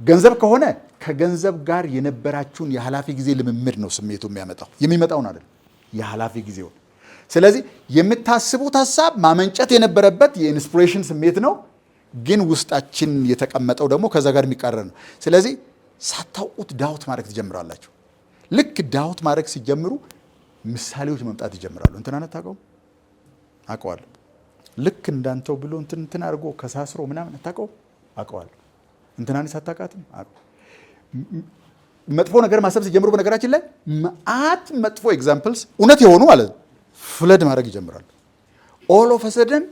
Speaker 1: ገንዘብ ከሆነ ከገንዘብ ጋር የነበራችሁን የኃላፊ ጊዜ ልምምድ ነው ስሜቱ የሚያመጣው፣ የሚመጣውን አይደለም፣ የኃላፊ ጊዜውን። ስለዚህ የምታስቡት ሀሳብ ማመንጨት የነበረበት የኢንስፒሬሽን ስሜት ነው፣ ግን ውስጣችን የተቀመጠው ደግሞ ከዛ ጋር የሚቃረን ነው። ስለዚህ ሳታውቁት ዳውት ማድረግ ትጀምራላችሁ። ልክ ዳውት ማድረግ ሲጀምሩ ምሳሌዎች መምጣት ይጀምራሉ። እንትናን አታውቀውም? አውቀዋለሁ። ልክ እንዳንተው ብሎ እንትን አድርጎ ከሳስሮ ምናምን አታውቀውም? አውቀዋለሁ። እንትናን ሳታውቃትም መጥፎ ነገር ማሰብ ሲጀምሩ በነገራችን ላይ መዓት መጥፎ ኤግዛምፕልስ እውነት የሆኑ ማለት ነው ፍለድ ማድረግ ይጀምራሉ። ኦል ኦፍ ሰደን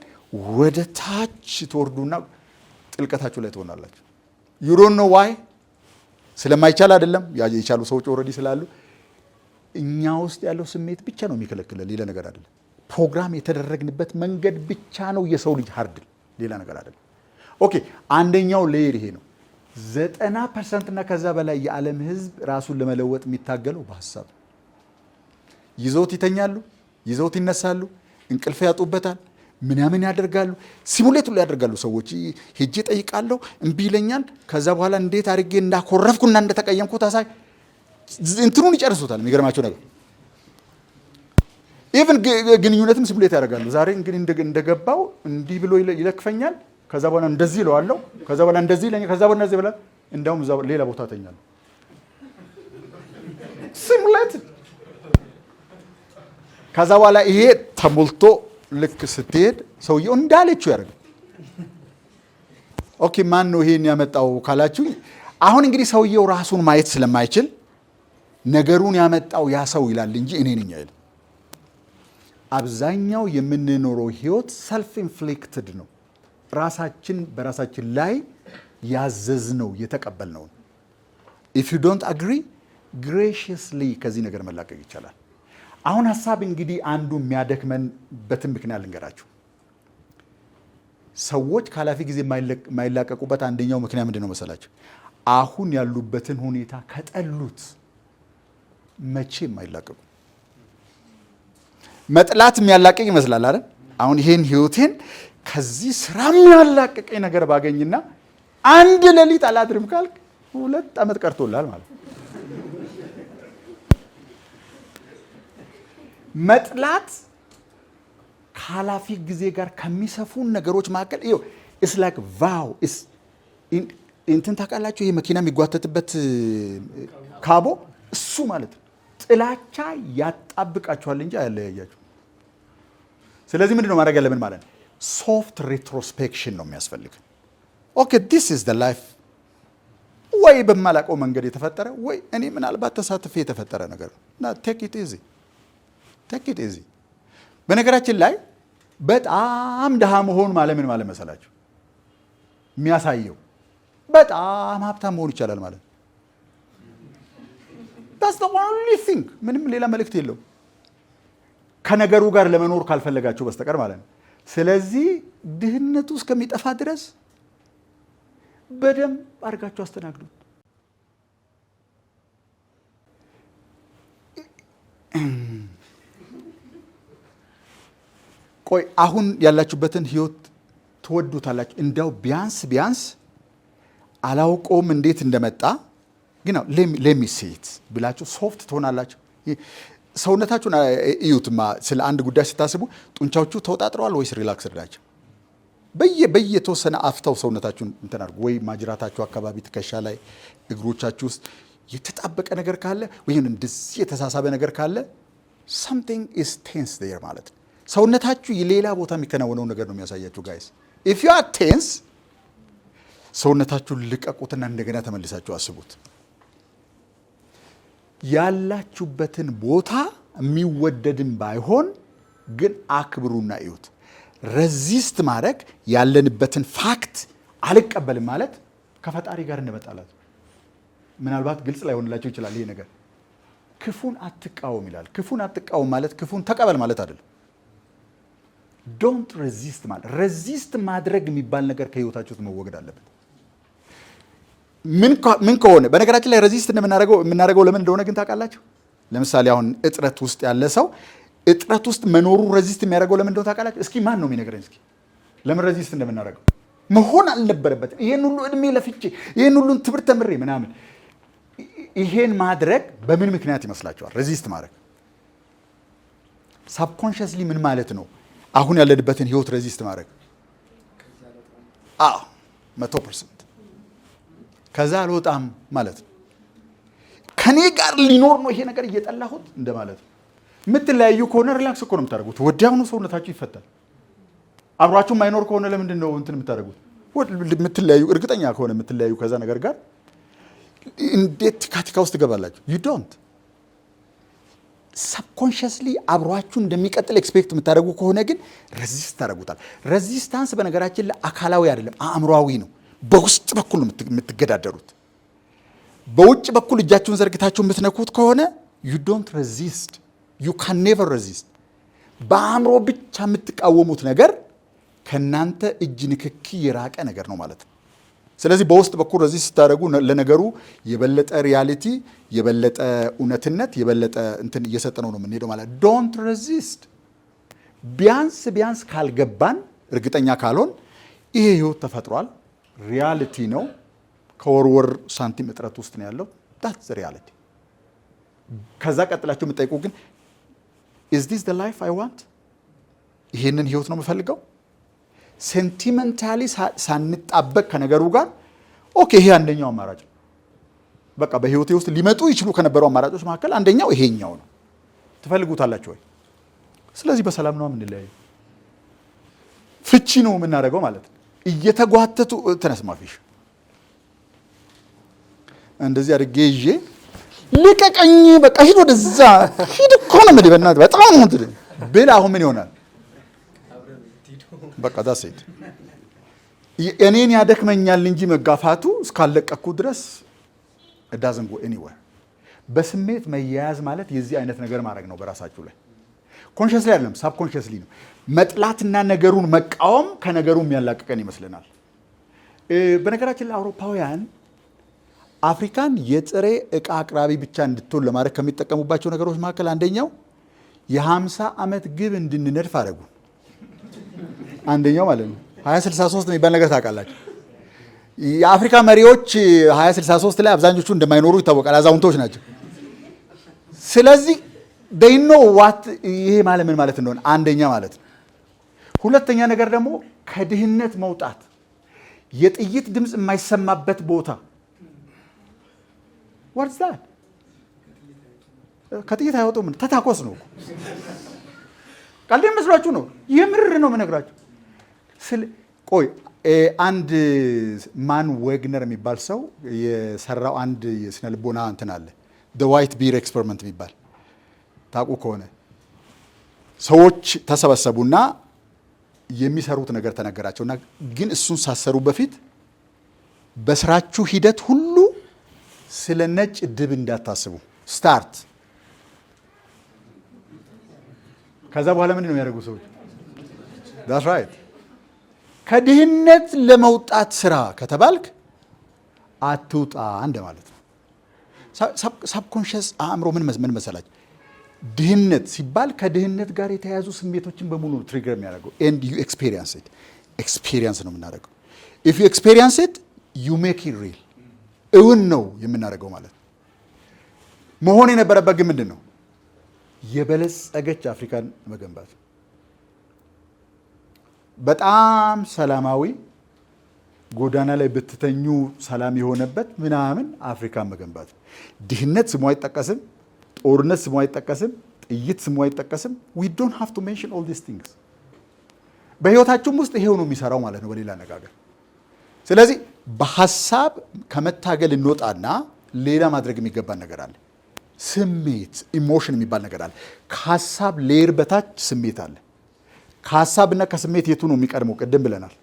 Speaker 1: ወደ ታች ትወርዱና ጥልቀታችሁ ላይ ትሆናላችሁ። ዩ ዶንት ኖ ዋይ። ስለማይቻል አይደለም፣ የቻሉ ሰዎች ኦልሬዲ ስላሉ። እኛ ውስጥ ያለው ስሜት ብቻ ነው የሚከለክለን፣ ሌላ ነገር አይደለም። ፕሮግራም የተደረግንበት መንገድ ብቻ ነው የሰው ልጅ ሀርድል፣ ሌላ ነገር አይደለም። ኦኬ፣ አንደኛው ሌየር ይሄ ነው። 90% እና ከዛ በላይ የዓለም ህዝብ ራሱን ለመለወጥ የሚታገለው በሀሳብ ይዘውት ይተኛሉ፣ ይዘውት ይነሳሉ፣ እንቅልፍ ያጡበታል። ምናምን ያደርጋሉ። ሲሙሌት ሁሉ ያደርጋሉ ሰዎች። ሄጄ ጠይቃለሁ፣ እምቢ ይለኛል። ከዛ በኋላ እንዴት አድርጌ እንዳኮረፍኩና እንደተቀየምኩ ታሳይ እንትኑን ይጨርሱታል። የሚገርማቸው ነገር ኢቭን ግንኙነትም ሲሙሌት ያደርጋሉ። ዛሬ እንግዲህ እንደገባው እንዲህ ብሎ ይለክፈኛል። ከዛ በኋላ እንደዚህ ይለዋለሁ። ከዛ በኋላ እንደዚህ ይለኛል። ከዛ በኋላ እንደዚህ ብላ እንዳውም ሌላ ቦታ ተኛለሁ። ሲሙሌት ከዛ በኋላ ይሄ ተሞልቶ ልክ ስትሄድ ሰውየው እንዳለችው ያደርጋል። ኦኬ ማን ነው ይሄን ያመጣው ካላችሁ፣ አሁን እንግዲህ ሰውየው ራሱን ማየት ስለማይችል ነገሩን ያመጣው ያ ሰው ይላል እንጂ እኔ ነኝ አይደል። አብዛኛው የምንኖረው ህይወት ሰልፍ ኢንፍሊክትድ ነው። ራሳችን በራሳችን ላይ ያዘዝነው የተቀበልነው። ኢፍ ዩ ዶንት አግሪ ግሬሽየስሊ ከዚህ ነገር መላቀቅ ይቻላል። አሁን ሀሳብ እንግዲህ አንዱ የሚያደክመንበትን ምክንያት ልንገራችሁ። ሰዎች ከኃላፊ ጊዜ የማይላቀቁበት አንደኛው ምክንያት ምንድን ነው መሰላችሁ? አሁን ያሉበትን ሁኔታ ከጠሉት መቼ የማይላቀቁ። መጥላት የሚያላቅቅ ይመስላል አይደል? አሁን ይሄን ህይወቴን ከዚህ ስራ የሚያላቅቀኝ ነገር ባገኝና አንድ ሌሊት አላድርም ካልክ 2 ዓመት ቀርቶላል ማለት ነው። መጥላት ከኃላፊ ጊዜ ጋር ከሚሰፉን ነገሮች መካከል ይኸው ኢትስ ላይክ ቫው እንትን ታውቃላችሁ፣ ይሄ መኪና የሚጓተትበት ካቦ እሱ ማለት ነው። ጥላቻ ያጣብቃችኋል እንጂ አያለያያችሁ። ስለዚህ ምንድን ነው ማድረግ ያለብን ማለት ነው? ሶፍት ሬትሮስፔክሽን ነው የሚያስፈልግ። ኦኬ ዲስ ኢዝ ዘ ላይፍ። ወይ በማላውቀው መንገድ የተፈጠረ ወይ እኔ ምናልባት ተሳትፌ የተፈጠረ ነገር ነው። ቴክ ኢት ኢዚ ቴክ ኢት ኢዚ። በነገራችን ላይ በጣም ድሃ መሆን ማለት ምን ማለት መሰላችሁ? የሚያሳየው በጣም ሀብታም መሆን ይቻላል ማለት ነው። that's the only thing። ምንም ሌላ መልእክት የለው ከነገሩ ጋር ለመኖር ካልፈለጋችሁ በስተቀር ማለት ነው። ስለዚህ ድህነቱ እስከሚጠፋ ድረስ በደንብ አድርጋችሁ አስተናግዱት። ቆይ አሁን ያላችሁበትን ህይወት ትወዱታላችሁ? እንዲያው ቢያንስ አላውቀውም እንዴት እንደመጣ ግን ሌሚ ሴት ብላችሁ ሶፍት ትሆናላችሁ። ሰውነታችሁን እዩትማ። ስለ አንድ ጉዳይ ስታስቡ ጡንቻዎቹ ተወጣጥረዋል ወይስ ሪላክስድ ናቸው? በየተወሰነ አፍተው ሰውነታችሁን እንትን አድርጉ። ወይ ማጅራታችሁ አካባቢ፣ ትከሻ ላይ፣ እግሮቻችሁ ውስጥ የተጣበቀ ነገር ካለ ወይም እንደዚህ የተሳሳበ ነገር ካለ something is tense there ማለት ነው። ሰውነታችሁ የሌላ ቦታ የሚከናወነው ነገር ነው የሚያሳያችሁ። ጋይስ if you are tense ሰውነታችሁን ልቀቁትና እንደገና ተመልሳችሁ አስቡት። ያላችሁበትን ቦታ የሚወደድም ባይሆን ግን አክብሩና እዩት። ረዚስት ማድረግ ያለንበትን ፋክት አልቀበልም ማለት ከፈጣሪ ጋር እንመጣላት። ምናልባት ግልጽ ላይሆንላችሁ ይችላል ይሄ ነገር። ክፉን አትቃወም ይላል። ክፉን አትቃወም ማለት ክፉን ተቀበል ማለት አይደለም። ዶንት ሬዚስት ማለት ሬዚስት ማድረግ የሚባል ነገር ከህይወታችሁ ውስጥ መወገድ አለበት። ምን ከሆነ በነገራችን ላይ ሬዚስት የምናደርገው ለምን እንደሆነ ግን ታውቃላችሁ? ለምሳሌ አሁን እጥረት ውስጥ ያለ ሰው እጥረት ውስጥ መኖሩ ሬዚስት የሚያደርገው ለምን እንደሆነ ታውቃላችሁ? እስኪ ማን ነው የሚነግረኝ? እስኪ ለምን ሬዚስት እንደምናደርገው። መሆን አልነበረበትም። ይሄን ሁሉ እድሜ ለፍቼ ይሄን ሁሉ ትምህርት ተምሬ ምናምን ይሄን ማድረግ በምን ምክንያት ይመስላችኋል? ሬዚስት ማድረግ ሳብኮንሽስሊ ምን ማለት ነው? አሁን ያለንበትን ህይወት ሬዚስት ማድረግ 100% ከዛ አልወጣም ማለት ነው። ከኔ ጋር ሊኖር ነው ይሄ ነገር እየጠላሁት እንደማለት ነው። የምትለያዩ ከሆነ ሪላክስ እኮ ነው የምታደርጉት። ወዲያውኑ ሰውነታችሁ ይፈታል። አብሯችሁ ማይኖር ከሆነ ለምንድን ነው እንትን የምታደርጉት? የምትለያዩ እርግጠኛ ከሆነ የምትለያዩ ከዛ ነገር ጋር እንዴት ቲካ ውስጥ ትገባላችሁ? ዩ ዶንት ሰብኮንሽስሊ አብሯችሁ እንደሚቀጥል ኤክስፔክት የምታደርጉ ከሆነ ግን ሬዚስት ታደርጉታል። ሬዚስታንስ በነገራችን ላይ አካላዊ አይደለም፣ አእምሯዊ ነው። በውስጥ በኩል ነው የምትገዳደሩት። በውጭ በኩል እጃችሁን ዘርግታችሁ የምትነኩት ከሆነ ዩ ዶንት ሬዚስት፣ ዩ ካን ኔቨር ሬዚስት። በአእምሮ ብቻ የምትቃወሙት ነገር ከእናንተ እጅ ንክኪ የራቀ ነገር ነው ማለት ነው። ስለዚህ በውስጥ በኩል ሬዚስት ስታደርጉ ለነገሩ የበለጠ ሪያሊቲ፣ የበለጠ እውነትነት፣ የበለጠ እንትን እየሰጠነው ነው የምንሄደው ማለት። ዶንት ሬዚስት። ቢያንስ ካልገባን እርግጠኛ ካልሆን ይሄ ህይወት ተፈጥሯል፣ ሪያሊቲ ነው፣ ከወርወር ሳንቲም እጥረት ውስጥ ነው ያለው። that's the reality። ከዛ ቀጥላችሁ የምትጠይቁ ግን is this the life I want? ይሄንን ህይወት ነው የምፈልገው? ሴንቲመንታሊ ሳንጣበቅ ከነገሩ ጋር ኦኬ ይሄ አንደኛው አማራጭ ነው። በቃ በህይወቴ ውስጥ ሊመጡ ይችሉ ከነበሩ አማራጮች መካከል አንደኛው ይሄኛው ነው። ትፈልጉታላችሁ ወይ? ስለዚህ በሰላም ነው የምንለያየው። ፍቺ ነው የምናደርገው ማለት ነው። እየተጓተቱ ተነስማፊሽ እንደዚህ አድርጌ ይዤ ልቀቀኝ፣ በቃ ሂድ ወደዛ ሂድ እኮ ነው የምልህ፣ በእናትህ በጣም ነው እንትን ብል አሁን ምን ይሆናል? በቃ ዳሴት እኔን ያደክመኛል እንጂ መጋፋቱ እስካለቀኩ ድረስ it doesn't go anywhere። በስሜት መያያዝ ማለት የዚህ አይነት ነገር ማድረግ ነው በራሳችሁ ላይ። ኮንሽስሊ አይደለም፣ ሳብኮንሽስሊ ነው። መጥላትና ነገሩን መቃወም ከነገሩ የሚያላቅቀን ይመስለናል። በነገራችን ላይ አውሮፓውያን አፍሪካን የጥሬ ዕቃ አቅራቢ ብቻ እንድትሆን ለማድረግ ከሚጠቀሙባቸው ነገሮች መካከል አንደኛው የ50 ዓመት ግብ እንድንነድፍ አደረጉ። አንደኛው ማለት ነው 2063 የሚባል ነገር ታውቃላችሁ። የአፍሪካ መሪዎች 2063 ላይ አብዛኞቹ እንደማይኖሩ ይታወቃል። አዛውንቶች ናቸው። ስለዚህ they know what ይሄ ማለት ምን ማለት እንደሆነ አንደኛ ማለት ነው። ሁለተኛ ነገር ደግሞ ከድህነት መውጣት፣ የጥይት ድምፅ የማይሰማበት ቦታ what's that? ከጥይት አይወጡም፣ ተታኮስ ነው። ቀልድ መስሏችሁ ነው? የምር ነው የምነግራችሁ። ቆይ አንድ ማን ዌግነር የሚባል ሰው የሰራው አንድ የስነ ልቦና እንትን አለ the white bear experiment የሚባል ታውቁ ከሆነ ሰዎች ተሰበሰቡና የሚሰሩት ነገር ተነገራቸውና ግን እሱን ሳሰሩ በፊት በስራችሁ ሂደት ሁሉ ስለ ነጭ ድብ እንዳታስቡ ስታርት። ከዛ በኋላ ምንድን ነው የሚያደርጉ ሰዎች? that's right። ከድህነት ለመውጣት ስራ ከተባልክ አትውጣ እንደማለት ነው። ሳብኮንሽስ አእምሮ ምን መሰላችሁ? ድህነት ሲባል ከድህነት ጋር የተያያዙ ስሜቶችን በሙሉ ትሪገር የሚያደርገው and you experience it። ኤክስፒሪየንስ ነው የምናደርገው። if you experience it you make it real። እውን ነው የምናደርገው ማለት ነው። መሆን የነበረበት ግን ምንድን ነው? የበለጸገች አፍሪካን መገንባት፣ በጣም ሰላማዊ ጎዳና ላይ ብትተኙ ሰላም የሆነበት ምናምን አፍሪካን መገንባት። ድህነት ስሙ አይጠቀስም፣ ጦርነት ስሙ አይጠቀስም፣ ጥይት ስሙ አይጠቀስም። we don't have to mention all these things። በህይወታችሁም ውስጥ ይሄው ነው የሚሰራው ማለት ነው በሌላ አነጋገር። ስለዚህ በሐሳብ ከመታገል እንወጣና ሌላ ማድረግ የሚገባን ነገር አለ። ስሜት ኢሞሽን የሚባል ነገር አለ። ከሐሳብ ሌየር በታች ስሜት አለ። ከሐሳብና ከስሜት የቱ ነው የሚቀድመው? ቅድም ብለናል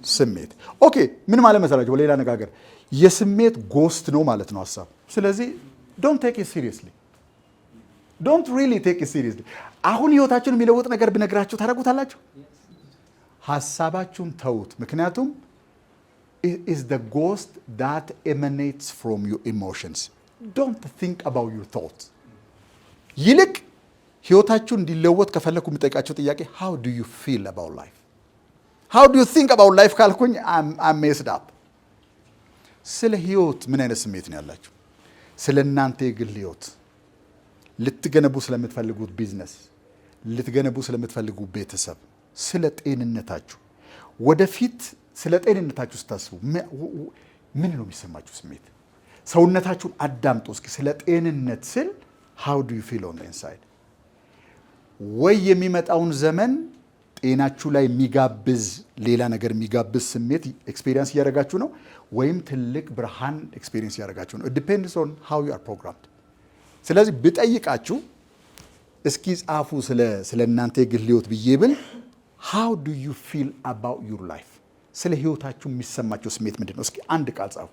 Speaker 1: ስሜት። ኦኬ ምን ማለት መሰላችሁ? በሌላ አነጋገር የስሜት ጎስት ነው ማለት ነው ሐሳብ። ስለዚህ don't take it seriously። don't really take it seriously። አሁን ህይወታችሁን የሚለውጥ ነገር ብነግራችሁ ታደርጉታላችሁ? ሐሳባችሁን ተውት። ምክንያቱም it is the ghost that emanates from your emotions። don't think about your thoughts። ይልቅ ህይወታችሁ እንዲለወጥ ከፈለኩ የምጠይቃቸው ጥያቄ how do you feel about life? how do you think about life ካልኩኝ I'm messed up። ስለ ህይወት ምን አይነት ስሜት ነው ያላችሁ? ስለ እናንተ የግል ህይወት፣ ልትገነቡ ስለምትፈልጉት ቢዝነስ፣ ልትገነቡ ስለምትፈልጉ ቤተሰብ፣ ስለ ጤንነታችሁ፣ ወደፊት ስለ ጤንነታችሁ ስታስቡ ምን ነው የሚሰማችሁ ስሜት? ሰውነታችሁን አዳምጡ እስኪ። ስለ ጤንነት ስል how do you feel on the inside? ወይ የሚመጣውን ዘመን ጤናችሁ ላይ የሚጋብዝ ሌላ ነገር የሚጋብዝ ስሜት ኤክስፔሪየንስ እያደረጋችሁ ነው፣ ወይም ትልቅ ብርሃን ኤክስፔሪየንስ እያደረጋችሁ ነው። it depends on how you are programmed። ስለዚህ ብጠይቃችሁ እስኪ ጻፉ ስለ እናንተ የግል ህይወት ብዬ ብል how do you feel about your life? ስለ ህይወታችሁ የሚሰማችሁ ስሜት ምንድን ነው? እስኪ አንድ ቃል ጻፉ።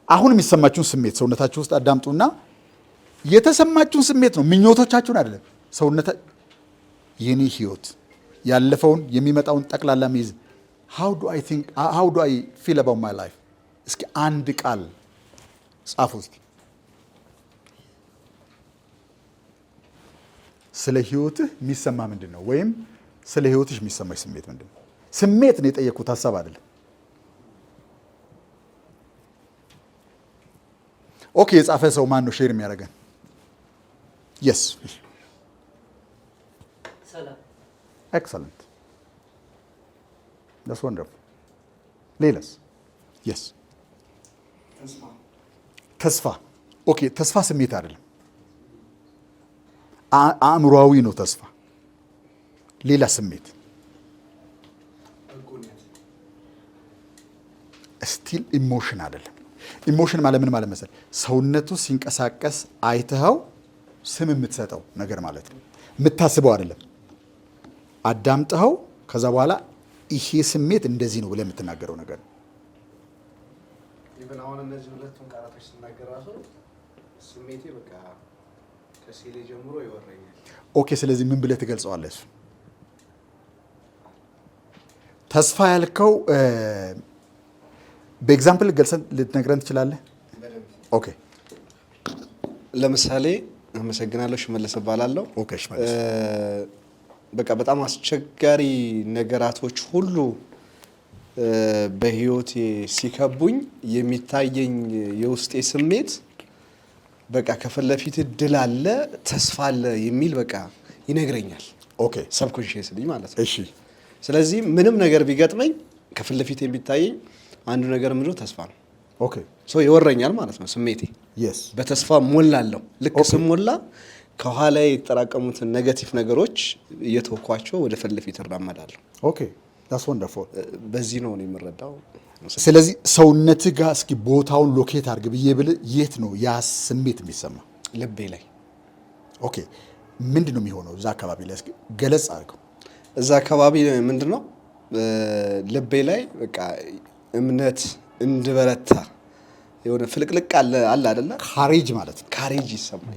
Speaker 1: አሁን የሚሰማችሁን ስሜት ሰውነታችሁ ውስጥ አዳምጡና የተሰማችሁን ስሜት ነው፣ ምኞቶቻችሁን አይደለም። የኔ ህይወት ያለፈውን የሚመጣውን ጠቅላላ ሚዝ how do I feel about my life? እስኪ አንድ ቃል ጻፉ እስኪ። ስለ ህይወትህ የሚሰማ ምንድን ነው? ወይም ስለ ህይወትሽ የሚሰማሽ ስሜት ምንድን ነው? ስሜት ነው የጠየኩት፣ ሀሳብ አይደለም። ኦኬ፣ የጻፈ ሰው ማን ነው ሼር የሚያደርገን? የስ ኤክሰለንት ዳስ ወንደርፉል። ሌላስ? የስ ተስፋ። ኦኬ፣ ተስፋ ስሜት አይደለም፣ አእምሯዊ ነው ተስፋ። ሌላ ስሜት ስቲል ኢሞሽን አይደለም። ኢሞሽን ማለት ምን ማለት መሰል? ሰውነቱ ሲንቀሳቀስ አይተኸው ስም የምትሰጠው ነገር ማለት ነው። የምታስበው አይደለም፣ አዳምጠኸው ከዛ በኋላ ይሄ ስሜት እንደዚህ ነው ብለህ የምትናገረው ነገር ነው።
Speaker 2: አሁን እነዚህ ሁለቱን ቃላቶች ስናገር ራሱ ስሜቴ በቃ ከሴሌ ጀምሮ ይወረኛል።
Speaker 1: ኦኬ፣ ስለዚህ ምን ብለህ ትገልጸዋለህ? እሱ ተስፋ ያልከው በኤግዛምፕል ገልጸን ልትነግረን ትችላለህ? ኦኬ፣
Speaker 2: ለምሳሌ አመሰግናለሁ፣ ሽመለስ እባላለሁ።
Speaker 1: ኦኬ፣ ሽመለስ
Speaker 2: በቃ በጣም አስቸጋሪ ነገራቶች ሁሉ በህይወቴ ሲከቡኝ የሚታየኝ የውስጤ ስሜት በቃ ከፊት ለፊት ድል አለ፣ ተስፋ አለ የሚል በቃ ይነግረኛል።
Speaker 1: ኦኬ፣
Speaker 2: ሰብኮንሺየስሊ ማለት ነው።
Speaker 1: እሺ፣
Speaker 2: ስለዚህ ምንም ነገር ቢገጥመኝ ከፊት ለፊት የሚታየኝ አንዱ ነገር ምንድነው? ተስፋ ነው።
Speaker 1: ኦኬ፣
Speaker 2: ሶ ይወረኛል ማለት ነው። ስሜቴ
Speaker 1: የስ
Speaker 2: በተስፋ ሞላለሁ። ልክ ስሞላ ከኋላ የተጠራቀሙትን ኔጋቲቭ ነገሮች እየተወኳቸው ወደ ፊት ለፊት እራመዳለሁ።
Speaker 1: ኦኬ፣ ዳስ ወንደርፉል።
Speaker 2: በዚህ ነው የምረዳው።
Speaker 1: ስለዚህ ሰውነትህ ጋር እስኪ ቦታውን ሎኬት አድርግ ብዬ ብልህ የት ነው ያ ስሜት የሚሰማ?
Speaker 2: ልቤ ላይ።
Speaker 1: ኦኬ፣ ምንድን ነው የሚሆነው እዛ አካባቢ ላይ? እስኪ ገለጽ አድርገው።
Speaker 2: እዛ አካባቢ ምንድን ነው ልቤ ላይ በቃ እምነት እንድበረታ የሆነ ፍልቅልቅ አለ አይደለ?
Speaker 1: ካሬጅ ማለት ነው።
Speaker 2: ካሬጅ ይሰማል።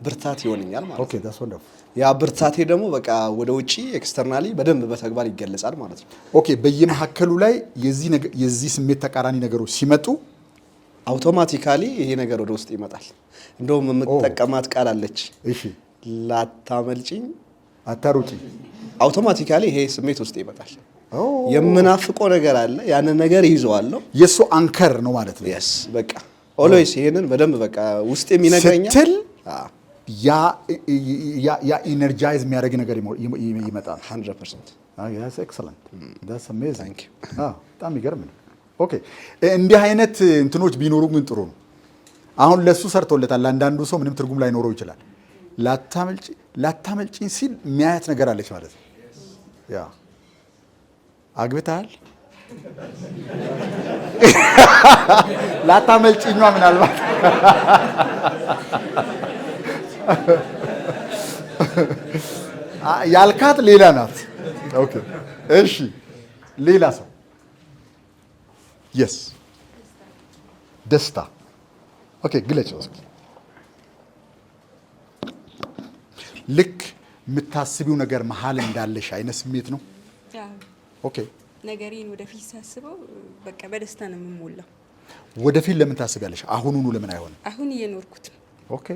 Speaker 2: ብርታት ይሆነኛል ማለት ነው።
Speaker 1: ኦኬ፣ ዳስ ወንደርፉል።
Speaker 2: ያ ብርታቴ ደግሞ በቃ ወደ ውጪ ኤክስተርናሊ በደንብ በተግባር ይገለጻል ማለት ነው።
Speaker 1: ኦኬ፣ በየመሀከሉ ላይ የዚህ ስሜት ተቃራኒ ነገሮች ሲመጡ
Speaker 2: አውቶማቲካሊ ይሄ ነገር ወደ ውስጥ ይመጣል። እንደውም የምትጠቀማት ቃል አለች።
Speaker 1: እሺ፣
Speaker 2: ላታመልጭኝ፣
Speaker 1: አታሩጪ።
Speaker 2: አውቶማቲካሊ ይሄ ስሜት ውስጥ ይመጣል። የምናፍቆ ነገር አለ፣ ያንን ነገር ይዘዋለሁ።
Speaker 1: የሱ አንከር ነው ማለት ነው።
Speaker 2: የስ በቃ ኦልዌይስ ይሄንን በደንብ በቃ ውስጥ የሚነግረኛል
Speaker 1: ስትል ያ ኢነርጃይዝ የሚያደርግ ነገር ይመጣል።
Speaker 2: 100%።
Speaker 1: that's excellent, that's amazing.
Speaker 2: Thank you.
Speaker 1: በጣም ይገርም ነው። ኦኬ፣ እንዲህ አይነት እንትኖች ቢኖሩ ግን ጥሩ ነው። አሁን ለሱ ሰርቶለታል። አንዳንዱ ሰው ምንም ትርጉም ላይኖረው ይችላል። ላታመልጭኝ ሲል የሚያያት ነገር አለች ማለት ነው። ያ አግብተሃል? ላታመልጭኛ ምናልባት ያልካት ሌላ ናት። ኦኬ፣ እሺ፣ ሌላ ሰው የስ ደስታ። ኦኬ፣ ግለጭ እስኪ። ልክ የምታስቢው ነገር መሀል እንዳለሽ አይነት ስሜት ነው። ኦኬ፣
Speaker 3: ነገሬን ወደፊት ሳስበው በቃ በደስታ ነው የምሞላው።
Speaker 1: ወደፊት ለምን ታስቢያለሽ? አሁኑኑ ለምን አይሆንም?
Speaker 3: አሁን እየኖርኩት ነው።
Speaker 1: ኦኬ፣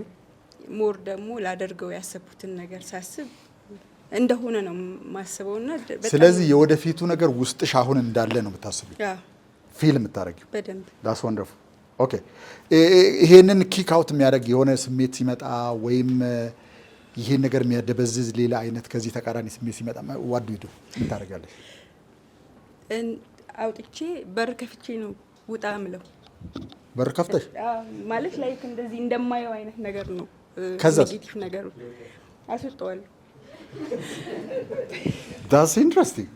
Speaker 3: ሞር ደግሞ ላደርገው ያሰብኩትን ነገር ሳስብ እንደሆነ ነው ማስበውና
Speaker 1: ስለዚህ የወደፊቱ ነገር ውስጥሽ አሁን እንዳለ ነው የምታስቢው፣ ፊል የምታደርጊው።
Speaker 3: በደንብ
Speaker 1: ዳስ ወንደርፉል። ኦኬ፣ ይሄንን ኪክ አውት የሚያደርግ የሆነ ስሜት ሲመጣ ወይም ይሄን ነገር የሚያደበዝዝ ሌላ አይነት ከዚህ ተቃራኒ ስሜት ሲመጣ ዋዱ ይዱ ምን ታደርጋለሽ?
Speaker 3: አውጥቼ በር ከፍቼ ነው ውጣ ምለው።
Speaker 1: በር ከፍተሽ
Speaker 3: ማለት ላይክ እንደዚህ እንደማየው አይነት ነገር ነው። ኔጌቲቭ ነገሩ አስወጣዋለሁ።
Speaker 1: ዳስ ኢንትረስቲንግ።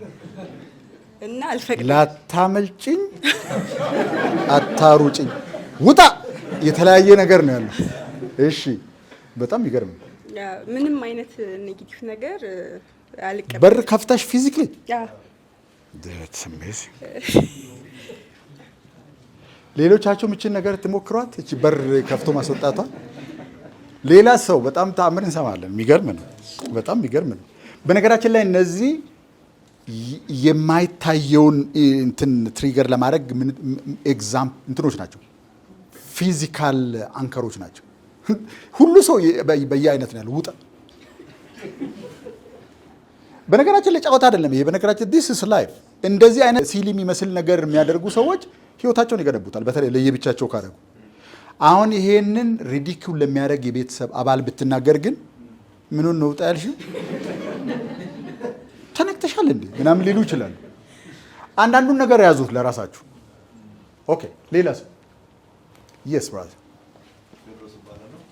Speaker 3: እና አልፈቅድም።
Speaker 1: ላታመልጭኝ፣ አታሩጭኝ፣ ውጣ የተለያየ ነገር ነው ያለው። እሺ፣ በጣም ይገርም።
Speaker 3: ምንም አይነት ኔጌቲቭ ነገር አልቀበልም።
Speaker 1: በር ከፍተሽ ፊዚክሊ ሌሎቻቸው ምችን ነገር ትሞክሯት። እቺ በር ከፍቶ ማስወጣቷ ሌላ ሰው በጣም ተአምር እንሰማለን። የሚገርም ነው፣ በጣም የሚገርም ነው። በነገራችን ላይ እነዚህ የማይታየውን እንትን ትሪገር ለማድረግ እንትኖች ናቸው፣ ፊዚካል አንከሮች ናቸው። ሁሉ ሰው በየአይነት ነው ያለው። ውጣ በነገራችን ላይ ጨዋታ አይደለም ይሄ። በነገራችን this is life። እንደዚህ አይነት ሲል የሚመስል ነገር የሚያደርጉ ሰዎች ህይወታቸውን ይገነቡታል፣ በተለይ ለየብቻቸው ካደረጉ። አሁን ይሄንን ሪዲኪውል ለሚያደርግ የቤተሰብ አባል ብትናገር ግን ምኑን ነው ጣልሽው ተነክተሻል እንዴ ምናምን ሊሉ ይችላሉ። አንዳንዱን ነገር ያዙት ለራሳችሁ። ኦኬ ሌላ ሰው yes brother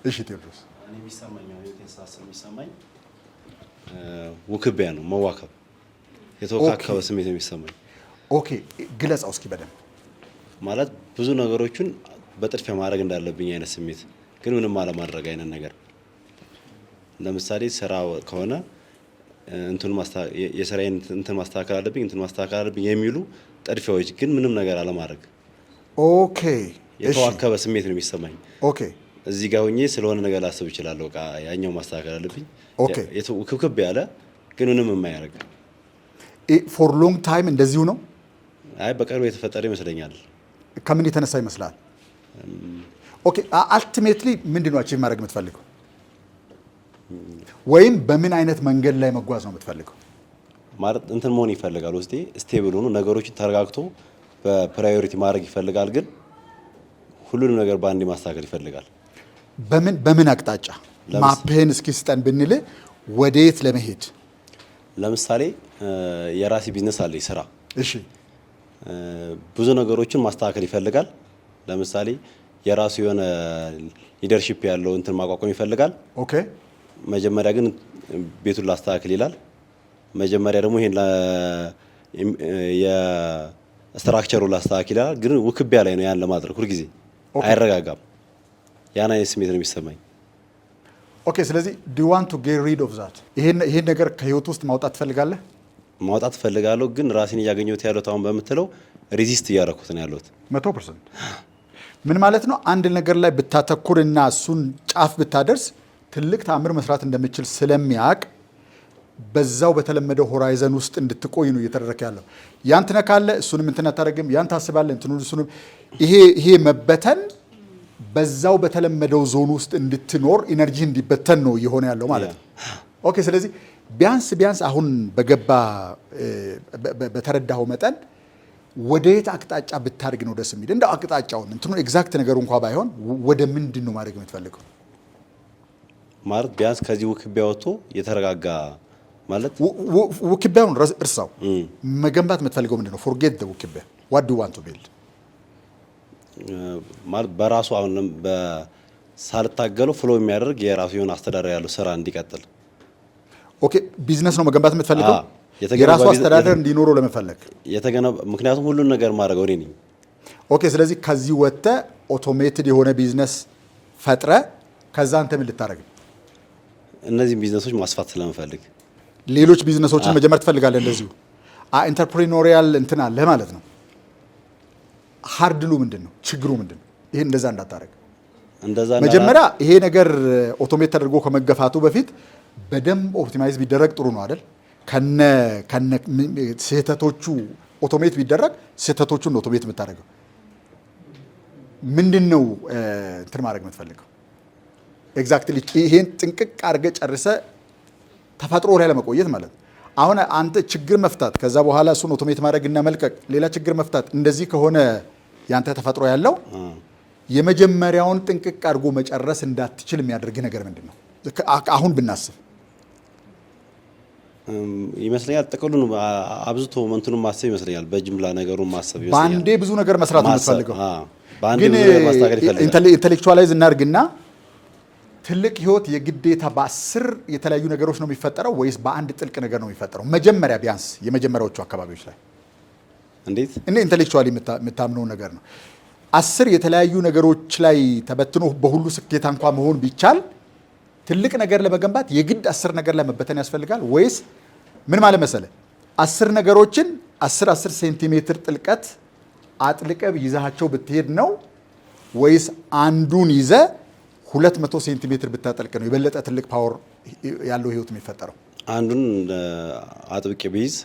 Speaker 1: እሺ ቴዎድሮስ
Speaker 4: እኔ የሚሰማኝ የሚሰማኝ ውክቢያ ነው፣ መዋከብ፣ የተወካከበ ስሜት ነው የሚሰማኝ።
Speaker 1: ኦኬ ግለጻው እስኪ በደንብ።
Speaker 4: ማለት ብዙ ነገሮችን በጥድፊያ ማድረግ እንዳለብኝ አይነት ስሜት፣ ግን ምንም አለማድረግ አይነት ነገር። ለምሳሌ ስራ ከሆነ የስራዬን እንትን ማስተካከል አለብኝ የሚሉ ጥድፊያዎች፣ ግን ምንም ነገር አለማድረግ።
Speaker 1: ኦኬ
Speaker 4: የተዋከበ ስሜት ነው የሚሰማኝ።
Speaker 1: ኦኬ
Speaker 4: እዚህ ጋር ሆኜ ስለሆነ ነገር ላስብ እችላለሁ። በቃ ያኛው ማስተካከል አለብኝ።
Speaker 1: ኦኬ
Speaker 4: ውክብክብ ያለ ግን ምንም የማያደርግ
Speaker 1: ፎር ሎንግ ታይም እንደዚሁ ነው።
Speaker 4: አይ በቅርቡ የተፈጠረ ይመስለኛል።
Speaker 1: ከምን የተነሳ ይመስላል? ኦኬ አልቲሜትሊ ምንድነው አቺቭ ማድረግ የምትፈልገው? ወይም በምን አይነት መንገድ ላይ መጓዝ ነው የምትፈልገው?
Speaker 4: ማለት እንትን መሆን ይፈልጋል ውስጤ ስቴብል ሆኖ ነገሮችን ተረጋግቶ በፕራዮሪቲ ማድረግ ይፈልጋል። ግን ሁሉንም ነገር በአንዴ ማስተካከል ይፈልጋል።
Speaker 1: በምን አቅጣጫ ማፕህን እስኪ ስጠን ብንል ወዴት ለመሄድ?
Speaker 4: ለምሳሌ የራሴ ቢዝነስ አለኝ ስራ።
Speaker 1: እሺ
Speaker 4: ብዙ ነገሮችን ማስተካከል ይፈልጋል። ለምሳሌ የራሱ የሆነ ሊደርሺፕ ያለው እንትን ማቋቋም ይፈልጋል።
Speaker 1: ኦኬ
Speaker 4: መጀመሪያ ግን ቤቱን ላስተካክል ይላል። መጀመሪያ ደግሞ ይሄን የስትራክቸሩ ላስተካክል ይላል። ግን ውክቢያ ላይ ነው ያን ለማድረግ ሁልጊዜ አይረጋጋም። ያን አይነት ስሜት ነው የሚሰማኝ።
Speaker 1: ኦኬ ስለዚህ do you want to get rid of that? ይሄን ነገር ከህይወት ውስጥ ማውጣት ትፈልጋለህ?
Speaker 4: ማውጣት ፈልጋለሁ፣ ግን ራሴን እያገኘሁት ያለሁት አሁን በምትለው ሪዚስት እያደረኩት ነው ያለሁት
Speaker 1: 100%። ምን ማለት ነው? አንድ ነገር ላይ ብታተኩርና እሱን ጫፍ ብታደርስ ትልቅ ተአምር መስራት እንደምችል ስለሚያውቅ በዛው በተለመደው ሆራይዘን ውስጥ እንድትቆይ ነው እየተደረከ ያለው። ያን ትነካለህ፣ እሱንም እንትን አታደርግም፣ ያን ታስባለህ፣ እንትኑን እሱንም። ይሄ መበተን በዛው በተለመደው ዞን ውስጥ እንድትኖር ኢነርጂ እንዲበተን ነው እየሆነ ያለው ማለት ነው። ኦኬ ስለዚህ ቢያንስ አሁን በተረዳኸው መጠን ወደ የት አቅጣጫ ብታድግ ነው ደስ የሚል? እንደው አቅጣጫውን እንትኑን ኤግዛክት ነገሩ እንኳን ባይሆን ወደ ምንድን ነው ማድረግ የምትፈልገው?
Speaker 4: ማለት ቢያንስ ከዚህ ውክቢያ ወጥቶ የተረጋጋ ማለት
Speaker 1: ውክቢያውን እርሳው። መገንባት የምትፈልገው ምንድን ነው? ፎርጌት ዘ ውክቢያ ዋት ዱ ዋንት ቱ ቢልድ
Speaker 4: ማለት በራሱ አሁን ሳልታገለው ፍሎ የሚያደርግ የራሱ የሆነ አስተዳደር ያለው ስራ እንዲቀጥል።
Speaker 1: ኦኬ ቢዝነስ ነው መገንባት የምትፈልገው? የራሱ አስተዳደር እንዲኖረው ለመፈለግ
Speaker 4: ምክንያቱም ሁሉን ነገር ማድረግ እኔ ነኝ።
Speaker 1: ኦኬ ስለዚህ ከዚህ ወጥተህ ኦቶሜትድ የሆነ ቢዝነስ ፈጥረህ ከዛ አንተ ምን ልታደርግ?
Speaker 4: እነዚህን ቢዝነሶች ማስፋት ስለምፈልግ
Speaker 1: ሌሎች ቢዝነሶችን መጀመር ትፈልጋለህ? እንደዚሁ ኢንተርፕሪኖሪያል እንትን አለ ማለት ነው። ሃርድሉ ምንድን ነው? ችግሩ ምንድን ነው? ይሄ እንደዛ እንዳታደርግ መጀመሪያ ይሄ ነገር ኦቶሜት ተደርጎ ከመገፋቱ በፊት በደንብ ኦፕቲማይዝ ቢደረግ ጥሩ ነው አይደል? ከነ ስህተቶቹ ኦቶሜት ቢደረግ ስህተቶቹን ነው ኦቶሜት የምታደርገው። ምንድን ነው እንትን ማድረግ የምትፈልገው? ኤግዛክትሊ ይሄን ጥንቅቅ አድርገህ ጨርሰህ ተፈጥሮ ላይ ለመቆየት ማለት ነው። አሁን አንተ ችግር መፍታት ከዛ በኋላ እሱን ኦቶሜት ማድረግ እና መልቀቅ፣ ሌላ ችግር መፍታት፣ እንደዚህ ከሆነ ያንተ ተፈጥሮ ያለው የመጀመሪያውን ጥንቅቅ አድርጎ መጨረስ እንዳትችል የሚያደርግ ነገር ምንድን ነው? አሁን ብናስብ
Speaker 4: ይመስለኛል ጥቅሉን አብዝቶ እንትኑን ማሰብ ይመስለኛል። በጅምላ ነገሩን ማሰብ ይመስለኛል።
Speaker 1: በአንዴ ብዙ ነገር መስራት ነው የምትፈልገው።
Speaker 4: ግን
Speaker 1: ኢንተሌክቹዋላይዝ እናድርግና ትልቅ ህይወት የግዴታ በ10 የተለያዩ ነገሮች ነው የሚፈጠረው ወይስ በአንድ ጥልቅ ነገር ነው የሚፈጠረው? መጀመሪያ ቢያንስ የመጀመሪያዎቹ አካባቢዎች ላይ
Speaker 4: እንዴት
Speaker 1: ኢንተሌክቹዋሊ የምታምነው ነገር ነው። 10 የተለያዩ ነገሮች ላይ ተበትኖ በሁሉ ስኬታ እንኳን መሆን ቢቻል ትልቅ ነገር ለመገንባት የግድ 10 ነገር ላይ መበተን ያስፈልጋል? ወይስ ምን ማለት መሰለህ 10 ነገሮችን 10 ሴንቲሜትር ጥልቀት አጥልቀህ ይዛቸው ብትሄድ ነው? ወይስ አንዱን ይዘ 200 ሴንቲሜትር ብታጠልቅ ነው የበለጠ ትልቅ ፓወር ያለው ህይወት የሚፈጠረው?
Speaker 4: አንዱን አጥብቄ ቢይዝ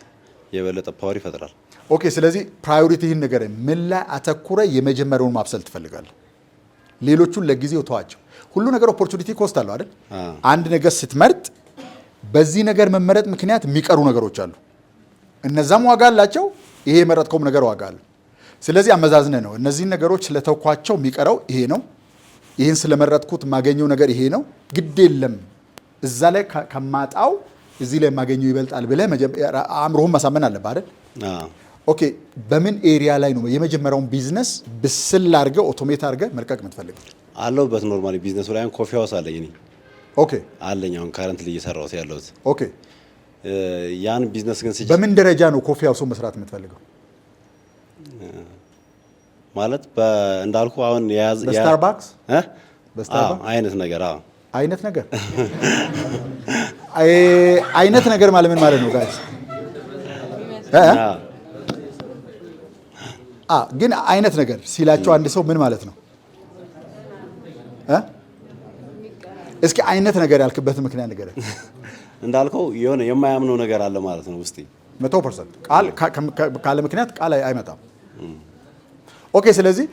Speaker 4: የበለጠ ፓወር ይፈጥራል።
Speaker 1: ኦኬ ስለዚህ ፕራዮሪቲህን ነገር ምን ላይ አተኩረ የመጀመሪያውን ማብሰል ትፈልጋለህ? ሌሎቹን ለጊዜው ተዋቸው። ሁሉ ነገር ኦፖርቹኒቲ ኮስት አለው አይደል? አንድ ነገር ስትመርጥ በዚህ ነገር መመረጥ ምክንያት የሚቀሩ ነገሮች አሉ። እነዛም ዋጋ አላቸው። ይሄ የመረጥከውም ነገር ዋጋ አለ። ስለዚህ አመዛዝነ ነው እነዚህን ነገሮች ስለተውኳቸው የሚቀረው ይሄ ነው፣ ይህን ስለመረጥኩት የማገኘው ነገር ይሄ ነው፣ ግድ የለም እዛ ላይ ከማጣው እዚህ ላይ የማገኘው ይበልጣል ብለህ አእምሮህን ማሳመን አለብህ አይደል? ኦኬ። በምን ኤሪያ ላይ ነው የመጀመሪያውን ቢዝነስ ብስል አድርገህ ኦቶሜት አድርገህ መልቀቅ የምትፈልገው?
Speaker 4: አለሁበት ኖርማሊ ቢዝነሱ ላይ ኮፊ ሃውስ አለኝ እኔ።
Speaker 1: ኦኬ
Speaker 4: አለኝ አሁን ካረንት ላይ እየሰራሁት ያለሁት።
Speaker 1: ኦኬ።
Speaker 4: ያን ቢዝነስ ግን
Speaker 1: በምን ደረጃ ነው ኮፊ ሃውሱን መስራት የምትፈልገው?
Speaker 4: ማለት እንዳልኩ አሁን
Speaker 1: በስታርባክስ
Speaker 4: አይነት ነገር
Speaker 1: አይነት ነገር አይነት ነገር ማለት ምን ማለት ነው ጋይስ? ግን አይነት ነገር ሲላቸው አንድ ሰው ምን ማለት ነው? እስኪ አይነት ነገር ያልክበት ምክንያት ነገር
Speaker 4: እንዳልከው የሆነ የማያምነው ነገር አለ ማለት ነው ውስጤ
Speaker 1: 100% ካለ ምክንያት ቃል አይመጣም። ኦኬ። ስለዚህ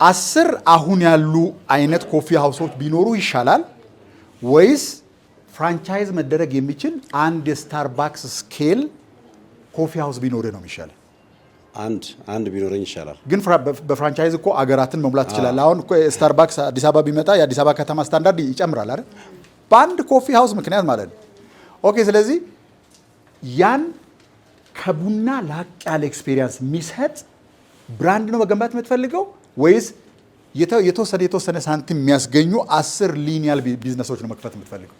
Speaker 1: 10 አሁን ያሉ አይነት ኮፊ ሃውሶች ቢኖሩ ይሻላል ወይስ ፍራንቻይዝ መደረግ የሚችል አንድ የስታርባክስ ስኬል ኮፊ ሃውስ ቢኖር ነው የሚሻለው?
Speaker 4: አንድ ቢኖረኝ ይሻላል። ግን
Speaker 1: በፍራንቻይዝ እኮ አገራትን መሙላት ይችላል። አሁን እኮ ስታርባክስ አዲስ አበባ ቢመጣ የአዲስ አበባ ከተማ ስታንዳርድ ይጨምራል አይደል? በአንድ ኮፊ ሃውስ ምክንያት ማለት ነው። ኦኬ። ስለዚህ ያን ከቡና ላቅ ያለ ኤክስፔሪየንስ የሚሰጥ ብራንድ ነው መገንባት የምትፈልገው ወይስ የተወሰነ ሳንቲም የሚያስገኙ 10 ሊኒያል ቢዝነሶች ነው መክፈት የምትፈልገው?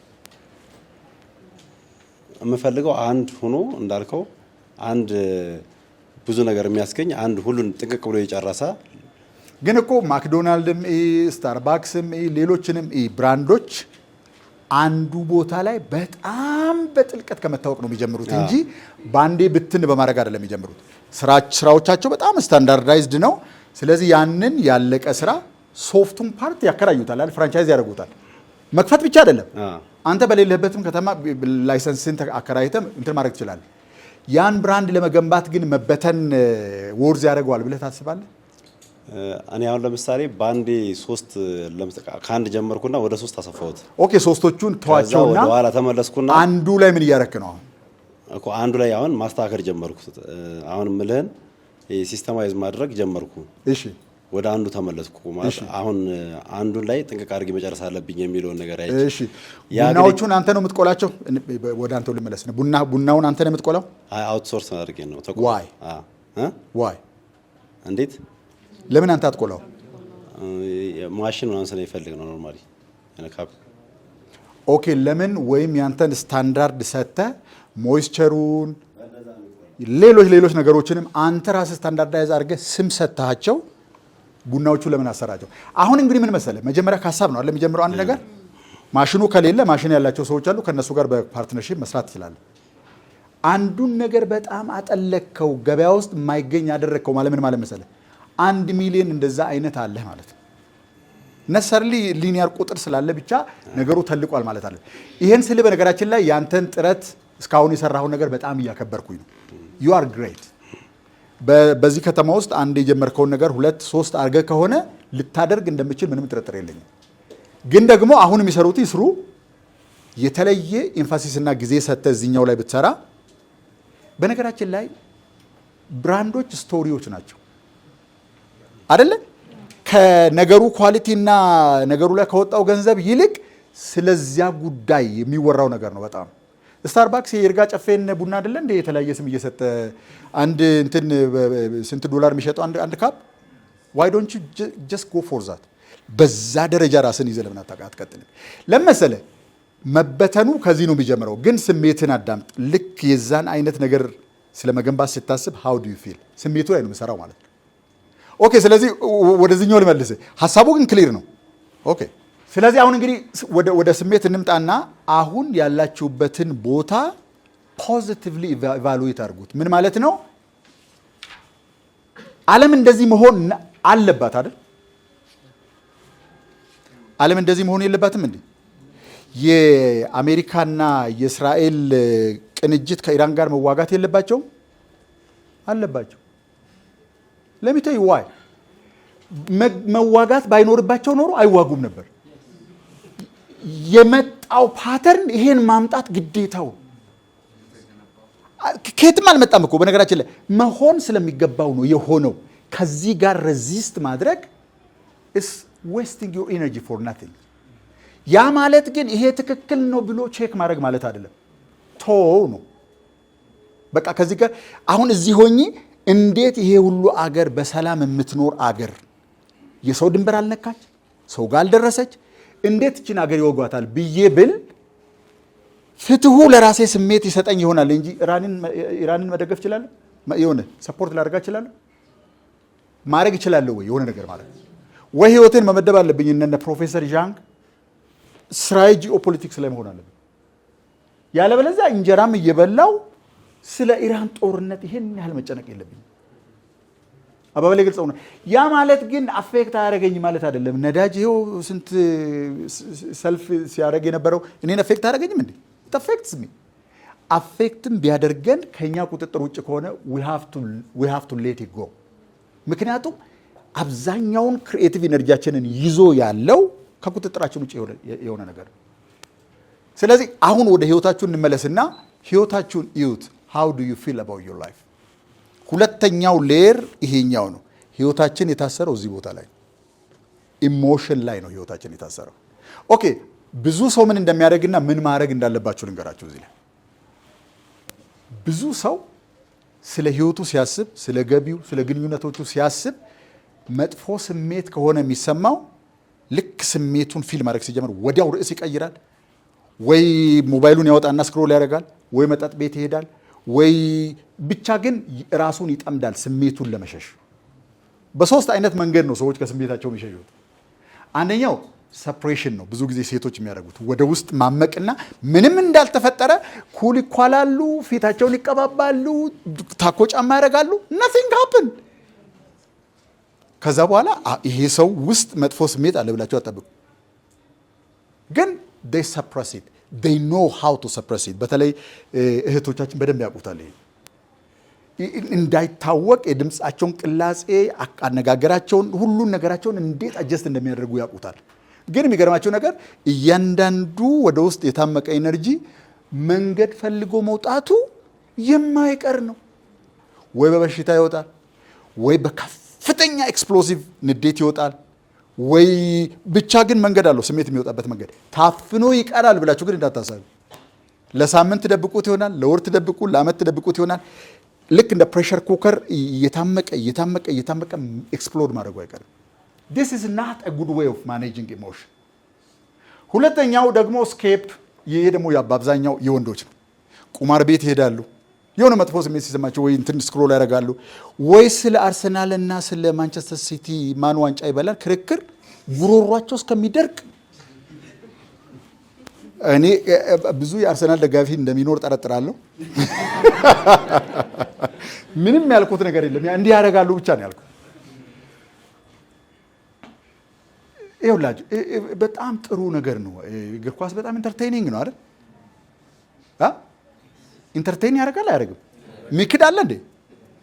Speaker 4: የምፈልገው አንድ ሆኖ እንዳልከው አንድ ብዙ ነገር የሚያስገኝ አንድ ሁሉን ጥንቅቅ ብሎ የጨረሰ። ግን እኮ ማክዶናልድም ስታርባክስም ሌሎችንም ብራንዶች አንዱ ቦታ ላይ በጣም በጥልቀት ከመታወቅ ነው የሚጀምሩት እንጂ በአንዴ ብትን በማድረግ አይደለም የሚጀምሩት። ስራዎቻቸው በጣም ስታንዳርዳይዝድ ነው። ስለዚህ ያንን ያለቀ ስራ ሶፍቱን ፓርት ያከራዩታል አይደል? ፍራንቻይዝ ያደርጉታል። መክፈት ብቻ አይደለም፣ አንተ በሌለህበትም ከተማ ላይሰንስን አከራይተህ እንትን ማድረግ ትችላለህ። ያን ብራንድ ለመገንባት ግን መበተን ወርዝ ያደርገዋል ብለህ ታስባለህ? እኔ አሁን ለምሳሌ ባንዴ 3 ከአንድ ጀመርኩና ወደ 3 አሰፋሁት።
Speaker 1: ኦኬ። ሶስቶቹን ተዋቸውና
Speaker 4: ወደ ኋላ ተመለስኩና
Speaker 1: አንዱ ላይ ምን እያደረክ ነው? አሁን
Speaker 4: እኮ አንዱ ላይ አሁን ማስተካከል ጀመርኩ። አሁን ምልህን ሲስተማይዝ ማድረግ ጀመርኩ።
Speaker 1: እሺ።
Speaker 4: ወደ አንዱ ተመለስኩ ማለት አሁን አንዱን ላይ ጥንቅቅ አድርጌ መጨረስ አለብኝ የሚለውን ነገር አይቼ።
Speaker 1: እሺ። ቡናዎቹን አንተ ነው የምትቆላቸው? ወደ አንተው ልመለስ ነው። ቡናውን አንተ ነው የምትቆላው?
Speaker 4: አውትሶርስ አድርጌ ነው
Speaker 1: ዋይ ዋይ?
Speaker 4: እንዴት?
Speaker 1: ለምን አንተ አትቆላው?
Speaker 4: ማሽን ምናምን ስለሚፈልግ ነው ኖርማሊ።
Speaker 1: ኦኬ። ለምን? ወይም ያንተን ስታንዳርድ ሰጥተህ ሞይስቸሩን ሌሎች ነገሮችንም አንተ ራስህ ስታንዳርዳይዝ አድርገህ ስም ሰጥተሃቸው ቡናዎቹ ለምን አሰራቸው? አሁን እንግዲህ ምን መሰለህ፣ መጀመሪያ ከሀሳብ ነው አይደል የሚጀምረው አንድ ነገር። ማሽኑ ከሌለ ማሽን ያላቸው ሰዎች አሉ፣ ከነሱ ጋር በፓርትነርሺፕ መስራት ትችላለህ። አንዱን ነገር በጣም አጠለቅከው፣ ገበያ ውስጥ የማይገኝ ያደረግከው ማለት ምን ማለት መሰለህ፣ 1 ሚሊዮን እንደዛ አይነት አለህ ማለት ነው። ነሰርሊ ሊኒየር ቁጥር ስላለ ብቻ ነገሩ ተልቋል ማለት አለ። ይሄን ስል በነገራችን ላይ ያንተን ጥረት እስካሁን የሰራውን ነገር በጣም እያከበርኩኝ ነው። ዩ አር ግሬት። በዚህ ከተማ ውስጥ አንድ የጀመርከውን ነገር 2 3 አድርገህ ከሆነ ልታደርግ እንደምችል ምንም ጥርጥር የለኝም። ግን ደግሞ አሁን የሚሰሩት ይስሩ። የተለየ ኤምፋሲስ እና ጊዜ ሰጥተህ እዚህኛው ላይ ብትሰራ። በነገራችን ላይ ብራንዶች ስቶሪዎች ናቸው አይደለ? ከነገሩ ኳሊቲ እና ነገሩ ላይ ከወጣው ገንዘብ ይልቅ ስለዚያ ጉዳይ የሚወራው ነገር ነው በጣም። ስታርባክስ የይርጋ ጨፌን ቡና አይደለ እንደ የተለያየ ስም እየሰጠ አንድ እንትን ስንት ዶላር የሚሸጠው አንድ ካፕ? ዋይ ዶንት ዩ ጀስት ጎ ፎር ዛት? በዛ ደረጃ ራስን ይዘህ ለምን አትቀጥልም? ለመሰለ መበተኑ ከዚህ ነው የሚጀምረው። ግን ስሜትን አዳምጥ። ልክ የዛን አይነት ነገር ስለመገንባት ስታስብ ሃው ዱ ዩ ፊል ስሜቱ ላይ ነው የምሰራው ማለት ነው። ኦኬ። ስለዚህ ወደዚህኛው ልመልስ። ሀሳቡ ግን ክሊር ነው። ኦኬ። ስለዚህ አሁን እንግዲህ ወደ ስሜት እንምጣና አሁን ያላችሁበትን ቦታ ፖዚቲቭሊ ኢቫሉዌት አድርጉት። ምን ማለት ነው? ዓለም እንደዚህ መሆን አለባት አይደል? ዓለም እንደዚህ መሆን የለባትም እንዴ? የአሜሪካና የእስራኤል ቅንጅት ከኢራን ጋር መዋጋት የለባቸውም? አለባቸው። ለሚታይ ዋይ መዋጋት ባይኖርባቸው ኖሮ አይዋጉም ነበር። የመጣው ፓተርን ይሄን ማምጣት ግዴታው ከየትም አልመጣም እኮ በነገራችን ላይ መሆን ስለሚገባው ነው የሆነው። ከዚህ ጋር ሬዚስት ማድረግ is wasting your energy for nothing። ያ ማለት ግን ይሄ ትክክል ነው ብሎ ቼክ ማድረግ ማለት አይደለም። ተወው ነው በቃ። ከዚህ ጋር አሁን እዚህ ሆኜ እንዴት ይሄ ሁሉ አገር በሰላም የምትኖር አገር የሰው ድንበር አልነካች፣ ሰው ጋር አልደረሰች፣ እንዴት እችን አገር ይወጓታል ብዬ ብል ፍትሁ ለራሴ ስሜት ይሰጠኝ ይሆናል እንጂ ኢራንን መደገፍ እችላለሁ? የሆነ ሰፖርት ላደርጋ እችላለሁ? ማድረግ እችላለሁ ወይ? የሆነ ነገር ማለት ወይ ህይወቴን መመደብ አለብኝ እነ ፕሮፌሰር ዣንግ ስራዬ ጂኦፖለቲክስ ላይ መሆን አለብኝ። ያለበለዚያ እንጀራም እየበላው ስለ ኢራን ጦርነት ይሄን ያህል መጨነቅ የለብኝም። አባባሌ ግልጽ ነው። ያ ማለት ግን አፌክት አያደርገኝ ማለት አይደለም። ነዳጅ ይኸው ስንት ሰልፍ ሲያደርግ የነበረው እኔን አፌክት አያደርገኝም እንዴ? አፌክትስ ሚ አፌክትም ቢያደርገን ከኛ ቁጥጥር ውጭ ከሆነ we have to let it go። ምክንያቱም አብዛኛውን ክሪኤቲቭ ኢነርጂያችንን ይዞ ያለው ከቁጥጥራችን ውጭ የሆነ ነገር። ስለዚህ አሁን ወደ ህይወታችሁ እንመለስና ህይወታችሁን እዩት። how do you feel about your life? ሁለተኛው ሌየር ይሄኛው ነው። ህይወታችን የታሰረው እዚህ ቦታ ላይ ኢሞሽን ላይ ነው ህይወታችን የታሰረው። ኦኬ ብዙ ሰው ምን እንደሚያደርግና ምን ማድረግ እንዳለባችሁ ልንገራችሁ። እዚህ ላይ ብዙ ሰው ስለ ህይወቱ ሲያስብ፣ ስለ ገቢው፣ ስለ ግንኙነቶቹ ሲያስብ መጥፎ ስሜት ከሆነ የሚሰማው ልክ ስሜቱን ፊል ማድረግ ሲጀምር ወዲያው ርዕስ ይቀይራል። ወይ ሞባይሉን ያወጣና ስክሮል ያደርጋል፣ ወይ መጠጥ ቤት ይሄዳል፣ ወይ ብቻ ግን ራሱን ይጠምዳል ስሜቱን ለመሸሽ። በሶስት አይነት መንገድ ነው ሰዎች ከስሜታቸው የሚሸሹት። አንደኛው ሰፕሬሽን ነው፣ ብዙ ጊዜ ሴቶች የሚያደርጉት ወደ ውስጥ ማመቅና ምንም እንዳልተፈጠረ ኩል ይኳላሉ፣ ፊታቸውን ይቀባባሉ፣ ታኮ ጫማ ያደርጋሉ፣ nothing happen። ከዛ በኋላ ይሄ ሰው ውስጥ መጥፎ ስሜት አለ ብላችሁ አጠብቁ። ግን they suppress it, they know how to suppress it። በተለይ እህቶቻችን በደንብ ያውቁታል። እንዳይታወቅ የድምፃቸውን ቅላጼ፣ አነጋገራቸውን፣ ሁሉን ነገራቸውን እንዴት አጀስት እንደሚያደርጉ ያውቁታል። ግን የሚገርማቸው ነገር እያንዳንዱ ወደ ውስጥ የታመቀ ኤነርጂ መንገድ ፈልጎ መውጣቱ የማይቀር ነው። ወይ በበሽታ ይወጣል፣ ወይ በከፍተኛ ኤክስፕሎሲቭ ንዴት ይወጣል፣ ወይ ብቻ ግን መንገድ አለው ስሜት የሚወጣበት መንገድ። ታፍኖ ይቀራል ብላችሁ ግን እንዳታሳሉ። ለሳምንት ትደብቁት ይሆናል፣ ለወር ትደብቁ፣ ለዓመት ትደብቁት ይሆናል። ልክ እንደ ፕሬሸር ኩከር እየታመቀ ኤክስፕሎድ ማድረጉ አይቀርም። This is not a good way of managing emotion። ሁለተኛው ደግሞ ስኬፕ። ይሄ ደግሞ በአብዛኛው የወንዶች ነው። ቁማር ቤት ይሄዳሉ፣ የሆነ መጥፎ ስሜት ሲሰማቸው ወይ እንትን ስክሮል ያደርጋሉ፣ ወይ ስለ አርሰናል እና ስለ ማንቸስተር ሲቲ ማን ዋንጫ ይበላል ክርክር ጉሮሯቸው እስከሚደርቅ። እኔ ብዙ የአርሰናል ደጋፊ እንደሚኖር ጠረጥራለሁ። ምንም ያልኩት ነገር የለም፣ እንዲህ ያደርጋሉ ብቻ ነው ያልኩት። ይኸውላችሁ በጣም ጥሩ ነገር ነው። እግር ኳስ በጣም ኢንተርቴይኒንግ ነው አይደል? ኢንተርቴይን ያደርጋል አያደርግም? ሚክድ አለ እንዴ?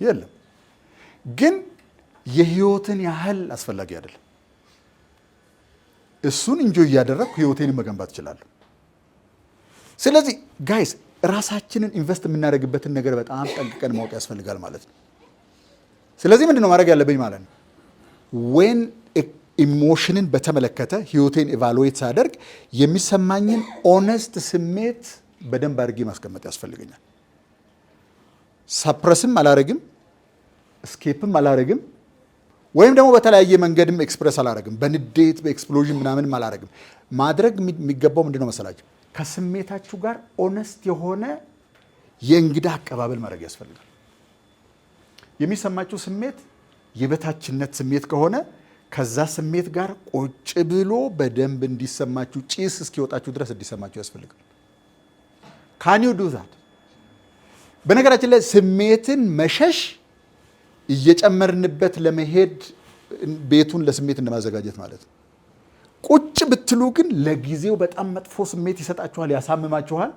Speaker 1: የለም። ግን የህይወትን ያህል አስፈላጊ አይደለም። እሱን እንጆይ እያደረግኩ ህይወቴን መገንባት እችላለሁ። ስለዚህ ጋይስ ራሳችንን ኢንቨስት የምናደርግበትን ነገር በጣም ጠንቅቀን ማወቅ ያስፈልጋል ማለት ነው። ስለዚህ ምንድን ነው ማድረግ ያለብኝ ማለት ነው? ዌን ኢሞሽንን በተመለከተ ህይወቴን ኤቫሉዌት ሳደርግ የሚሰማኝን ኦነስት ስሜት በደንብ አድርጌ ማስቀመጥ ያስፈልገኛል። ሰፕረስም አላረግም፣ ስኬፕም አላረግም፣ ወይም ደግሞ በተለያየ መንገድም ኤክስፕረስ አላረግም። በንዴት በኤክስፕሎዥን ምናምንም አላረግም። ማድረግ የሚገባው ምንድን ነው መሰላችሁ? ከስሜታችሁ ጋር ኦነስት የሆነ የእንግዳ አቀባበል ማድረግ ያስፈልጋል። የሚሰማችሁ ስሜት የበታችነት ስሜት ከሆነ ከዛ ስሜት ጋር ቁጭ ብሎ በደንብ እንዲሰማችሁ ጭስ እስኪወጣችሁ ድረስ እንዲሰማችሁ ያስፈልጋል። ካን ዩ ዱ ዛት? በነገራችን ላይ ስሜትን መሸሽ እየጨመርንበት ለመሄድ ቤቱን ለስሜት እንደማዘጋጀት ማለት ነው። ቁጭ ብትሉ ግን ለጊዜው በጣም መጥፎ ስሜት ይሰጣችኋል፣ ያሳምማችኋል።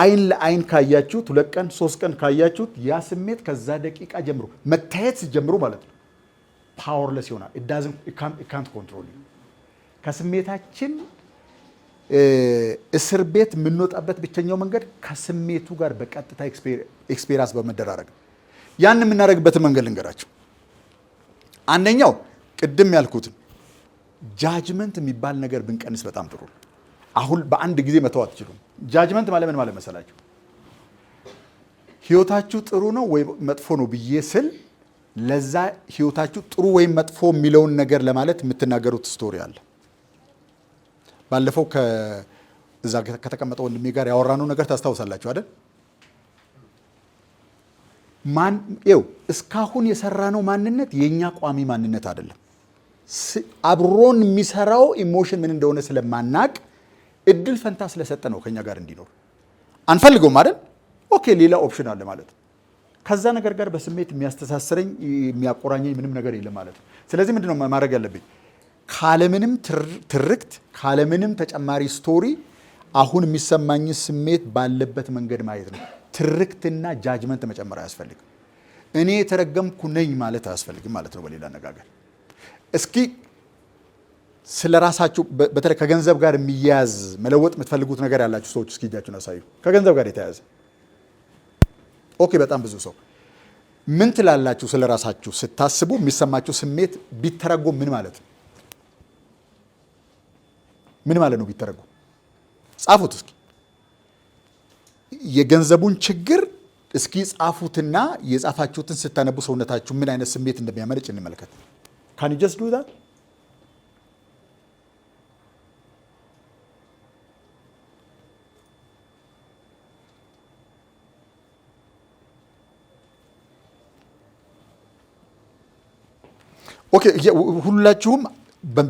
Speaker 1: አይን ለአይን ካያችሁት 2 ቀን 3 ቀን ካያችሁት ያ ስሜት ከዛ ደቂቃ ጀምሮ መታየት ሲጀምሩ ማለት ነው ፓወርለስ ይሆናል። ኢት ካንት ኮንትሮል። ከስሜታችን እስር ቤት የምንወጣበት ብቸኛው መንገድ ከስሜቱ ጋር በቀጥታ ኤክስፔሪንስ በመደራረግ ያን የምናደርግበትን መንገድ ልንገራቸው። አንደኛው ቅድም ያልኩትን ጃጅመንት የሚባል ነገር ብንቀንስ በጣም ጥሩ። አሁን በአንድ ጊዜ መተው አትችሉም። ጃጅመንት ማለት ምን ማለት መሰላችሁ? ህይወታችሁ ጥሩ ነው ወይ መጥፎ ነው ብዬ ስል ለዛ ህይወታችሁ ጥሩ ወይም መጥፎ የሚለውን ነገር ለማለት የምትናገሩት ስቶሪ አለ። ባለፈው ከዛ ከተቀመጠው ወንድሜ ጋር ያወራነው ነገር ታስታውሳላችሁ አይደል? እስካሁን የሰራነው ማንነት የኛ ቋሚ ማንነት አይደለም። አብሮን የሚሰራው ኢሞሽን ምን እንደሆነ ስለማናቅ እድል ፈንታ ስለሰጠ ነው ከኛ ጋር እንዲኖር። አንፈልገውም አይደል? ኦኬ፣ ሌላ ኦፕሽን አለ ማለት ነው። ከዛ ነገር ጋር በስሜት የሚያስተሳስረኝ የሚያቆራኘኝ ምንም ነገር የለም ማለት ነው። ስለዚህ ምንድነው ማድረግ ያለብኝ? ካለምንም ትርክት፣ ካለምንም ተጨማሪ ስቶሪ አሁን የሚሰማኝ ስሜት ባለበት መንገድ ማየት ነው። ትርክትና ጃጅመንት መጨመር አያስፈልግም። እኔ የተረገምኩ ነኝ ማለት አያስፈልግም ማለት ነው። በሌላ አነጋገር እስኪ ስለ ራሳችሁ በተለይ ከገንዘብ ጋር የሚያያዝ መለወጥ የምትፈልጉት ነገር ያላችሁ ሰዎች እስኪ እጃችሁን አሳዩ። ከገንዘብ ጋር የተያያዘ ኦኬ፣ በጣም ብዙ ሰው ምን ትላላችሁ? ስለ ራሳችሁ ስታስቡ የሚሰማችሁ ስሜት ቢተረጎም ምን ማለት ነው? ምን ማለት ነው ቢተረጎም? ጻፉት እስኪ። የገንዘቡን ችግር እስኪ ጻፉትና የጻፋችሁትን ስታነቡ ሰውነታችሁ ምን አይነት ስሜት እንደሚያመነጭ እንመልከት። ካን ዩ ጀስት ዱ ዛት? ኦኬ፣ ሁላችሁም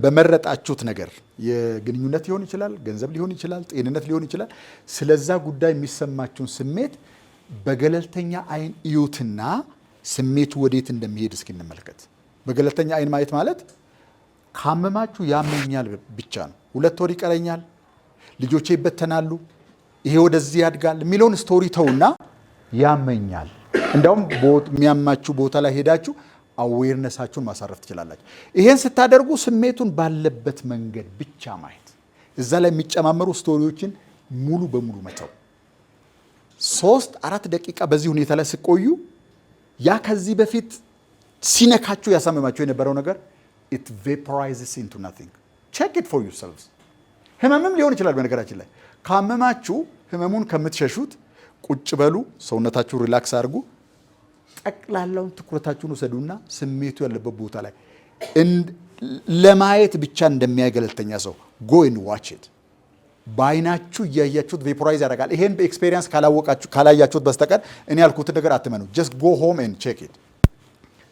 Speaker 1: በመረጣችሁት ነገር የግንኙነት ሊሆን ይችላል፣ ገንዘብ ሊሆን ይችላል፣ ጤንነት ሊሆን ይችላል። ስለዛ ጉዳይ የሚሰማችሁን ስሜት በገለልተኛ አይን እዩትና ስሜቱ ወዴት እንደሚሄድ እስኪ እንመልከት። በገለልተኛ አይን ማየት ማለት ካመማችሁ ያመኛል ብቻ ነው። 2 ወር ይቀረኛል፣ ልጆቼ ይበተናሉ፣ ይሄ ወደዚህ ያድጋል የሚለውን ስቶሪ ተውና ያመኛል። እንዲያውም የሚያማችሁ ቦታ ላይ ሄዳችሁ አዌርነሳችሁን ማሳረፍ ትችላላችሁ። ይሄን ስታደርጉ ስሜቱን ባለበት መንገድ ብቻ ማየት፣ እዛ ላይ የሚጨማመሩ ስቶሪዎችን ሙሉ በሙሉ መተው። 3-4 ደቂቃ በዚህ ሁኔታ ላይ ስቆዩ ያ ከዚህ በፊት ሲነካችሁ ያሳመማችሁ የነበረው ነገር it vaporizes into nothing. check it for yourselves. ህመምም ሊሆን ይችላል። በነገራችን ላይ ካመማችሁ ህመሙን ከምትሸሹት ቁጭ በሉ፣ ሰውነታችሁ ሪላክስ አድርጉ፣ ጠቅላላውን ትኩረታችሁን ወሰዱና ስሜቱ ያለበት ቦታ ላይ ለማየት ብቻ እንደሚያገለልተኛ ሰው go and watch it. በአይናችሁ እያያችሁት ቬፖራይዝ ያደርጋል። ይሄን በኤክስፔሪየንስ ካላያችሁት በስተቀር እኔ ያልኩትን ነገር አትመኑ። just go home and check it.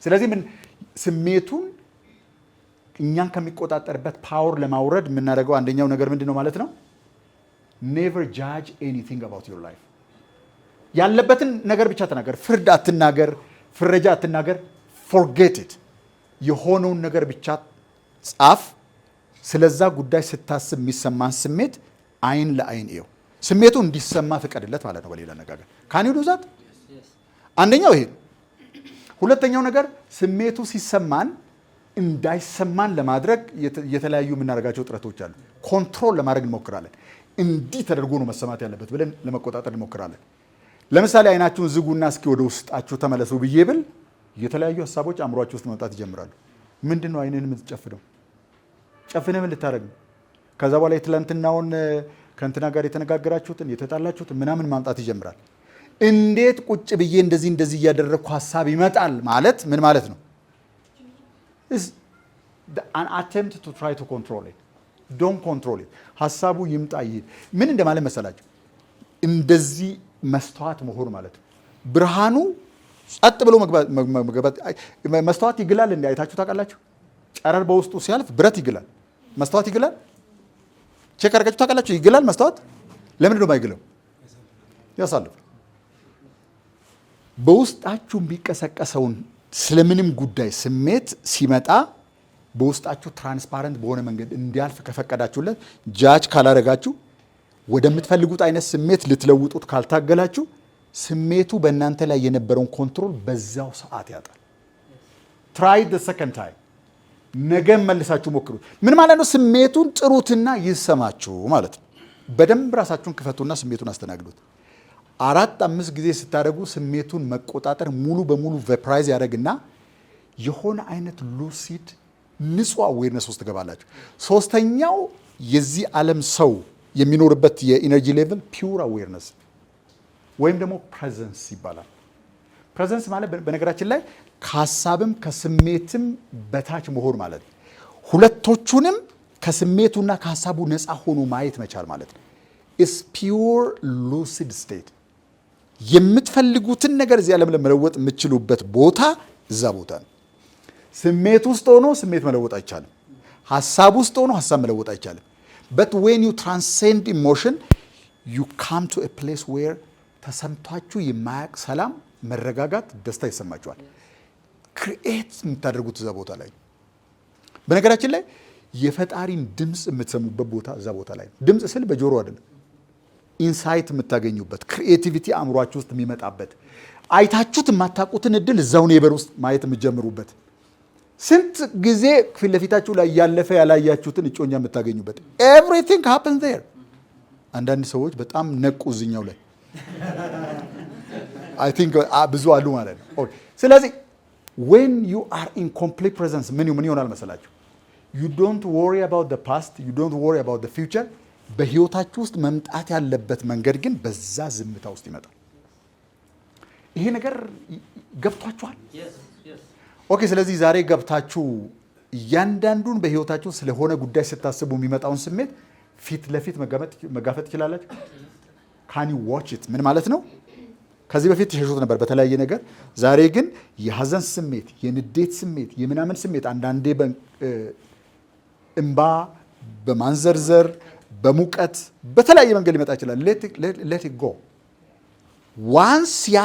Speaker 1: ስለዚህ ምን ስሜቱን እኛን ከሚቆጣጠርበት ፓወር ለማውረድ የምናደርገው አንደኛው ነገር ምንድነው ማለት ነው? never judge anything about your life. ያለበትን ነገር ብቻ ተናገር። ፍርድ አትናገር፣ ፍረጃ አትናገር። forget it. የሆነውን ነገር ብቻ ጻፍ። ስለዛ ጉዳይ ስታስብ የሚሰማን ስሜት አይን ለአይን ይው ስሜቱ እንዲሰማ ፍቀድለት ማለት ነው። በሌላ አነጋገር ካን ዩ ዱ ዛት? አንደኛው ይሄ። ሁለተኛው ነገር ስሜቱ ሲሰማን እንዳይሰማን ለማድረግ የተለያዩ የምናደርጋቸው ጥረቶች አሉ። ኮንትሮል ለማድረግ እንሞክራለን። እንዲህ ተደርጎ ነው መሰማት ያለበት ብለን ለመቆጣጠር እንሞክራለን። ለምሳሌ አይናችሁን ዝጉና እስኪ ወደ ውስጣችሁ ተመለሱ ብዬ ብል የተለያዩ ሀሳቦች አእምሯችሁ ውስጥ መምጣት ይጀምራሉ። ምንድን ነው አይንን የምትጨፍነው? ጨፍነህ ምን ልታደርግ ነው? ከዛ በኋላ የትላንትናውን ከእንትና ጋር የተነጋገራችሁትን የተጣላችሁትን ምናምን ማምጣት ይጀምራል። እንዴት ቁጭ ብዬ እንደዚህ እያደረግኩ ሀሳብ ይመጣል ማለት ምን ማለት ነው? an attempt to try to control it. don't control it. ሀሳቡ ይምጣ ይሄድ ምን እንደማለት መሰላችሁ? እንደዚህ መስተዋት መሆን ማለት ነው። ብርሃኑ ጸጥ ብሎ መግባት። መስተዋት ይግላል እንዴ? አይታችሁ ታውቃላችሁ? ጨረር በውስጡ ሲያልፍ ብረት ይግላል። መስተዋት ይግላል። ቼክ አድርጋችሁ ታውቃላችሁ? ይግላል መስተዋት። ለምንድን ነው የማይግለው? ያሳልፍ። በውስጣችሁ የሚቀሰቀሰውን ስለምንም ጉዳይ ስሜት ሲመጣ በውስጣችሁ ትራንስፓረንት በሆነ መንገድ እንዲያልፍ ከፈቀዳችሁለት፣ ጃጅ ካላረጋችሁ፣ ወደምትፈልጉት አይነት ስሜት ልትለውጡት ካልታገላችሁ፣ ስሜቱ በእናንተ ላይ የነበረውን ኮንትሮል በዛው ሰዓት ያጣል። ትራይ ዘ ሰከንድ ታይም። ነገም መልሳችሁ ሞክሩት። ምን ማለት ነው? ስሜቱን ጥሩትና ይሰማችሁ ማለት ነው። በደንብ ራሳችሁን ክፈቱና ስሜቱን አስተናግዱት። 4-5 ጊዜ ስታደርጉ ስሜቱን መቆጣጠር ሙሉ በሙሉ ቫፖራይዝ ያደርግና የሆነ አይነት ሉሲድ ንጹህ አዌርነስ ውስጥ ትገባላችሁ። ሶስተኛው የዚህ ዓለም ሰው የሚኖርበት የኢነርጂ ሌቭል ፒውር አዌርነስ ወይም ደግሞ ፕሬዘንስ ይባላል። ፕሬዘንስ ማለት በነገራችን ላይ ከሀሳብም ከስሜትም በታች መሆን ማለት ነው። ሁለቶቹንም ከስሜቱና ከሀሳቡ ነፃ ሆኖ ማየት መቻል ማለት ነው። ኢስ ፒውር ሉሲድ ስቴት። የምትፈልጉትን ነገር እዚህ ዓለም ለመለወጥ የምትችሉበት ቦታ እዛ ቦታ ነው። ስሜት ውስጥ ሆኖ ስሜት መለወጥ አይቻልም። ሀሳብ ውስጥ ሆኖ ሀሳብ መለወጥ አይቻልም። but when you transcend emotion you come to a place where ተሰምቷችሁ የማያውቅ ሰላም፣ መረጋጋት፣ ደስታ ይሰማችኋል። ክሪኤት የምታደርጉት እዛ ቦታ ላይ። በነገራችን ላይ የፈጣሪን ድምፅ የምትሰሙበት ቦታ እዛ ቦታ ላይ። ድምፅ ስል በጆሮ አይደለም፣ ኢንሳይት የምታገኙበት፣ ክሪኤቲቪቲ አእምሯችሁ ውስጥ የሚመጣበት፣ አይታችሁት የማታውቁትን እድል እዛው ኔበር ውስጥ ማየት የምትጀምሩበት፣ ስንት ጊዜ ፊት ለፊታችሁ ላይ ያለፈ ያላያችሁትን እጮኛ የምታገኙበት። ኤቭሪቲንግ ሃፕንስ ዜር። አንዳንድ ሰዎች በጣም ነቁ እዚኛው ላይ አይ ቲንክ ብዙ አሉ ማለት ነው። ኦኬ። ስለዚህ when you are in complete presence ምን ይሆናል መሰላችሁ? you don't worry about the past, you don't worry about the future። በህይወታችሁ ውስጥ መምጣት ያለበት መንገድ ግን በዛ ዝምታ ውስጥ ይመጣል። ይሄ ነገር ገብቷችኋል? ኦኬ። ስለዚህ ዛሬ ገብታችሁ እያንዳንዱን በህይወታችሁ ስለሆነ ጉዳይ ስታስቡ የሚመጣውን ስሜት ፊት ለፊት መጋፈጥ ትችላላችሁ። ካን ዩ ዋች ኢት? ምን ማለት ነው? ከዚህ በፊት ተሸሹት ነበር በተለያየ ነገር። ዛሬ ግን የሀዘን ስሜት፣ የንዴት ስሜት፣ የምናምን ስሜት አንዳንዴ እንባ በማንዘርዘር በሙቀት በተለያየ መንገድ ሊመጣ ይችላል። ሌት ኢት ጎ። ዋንስ ያ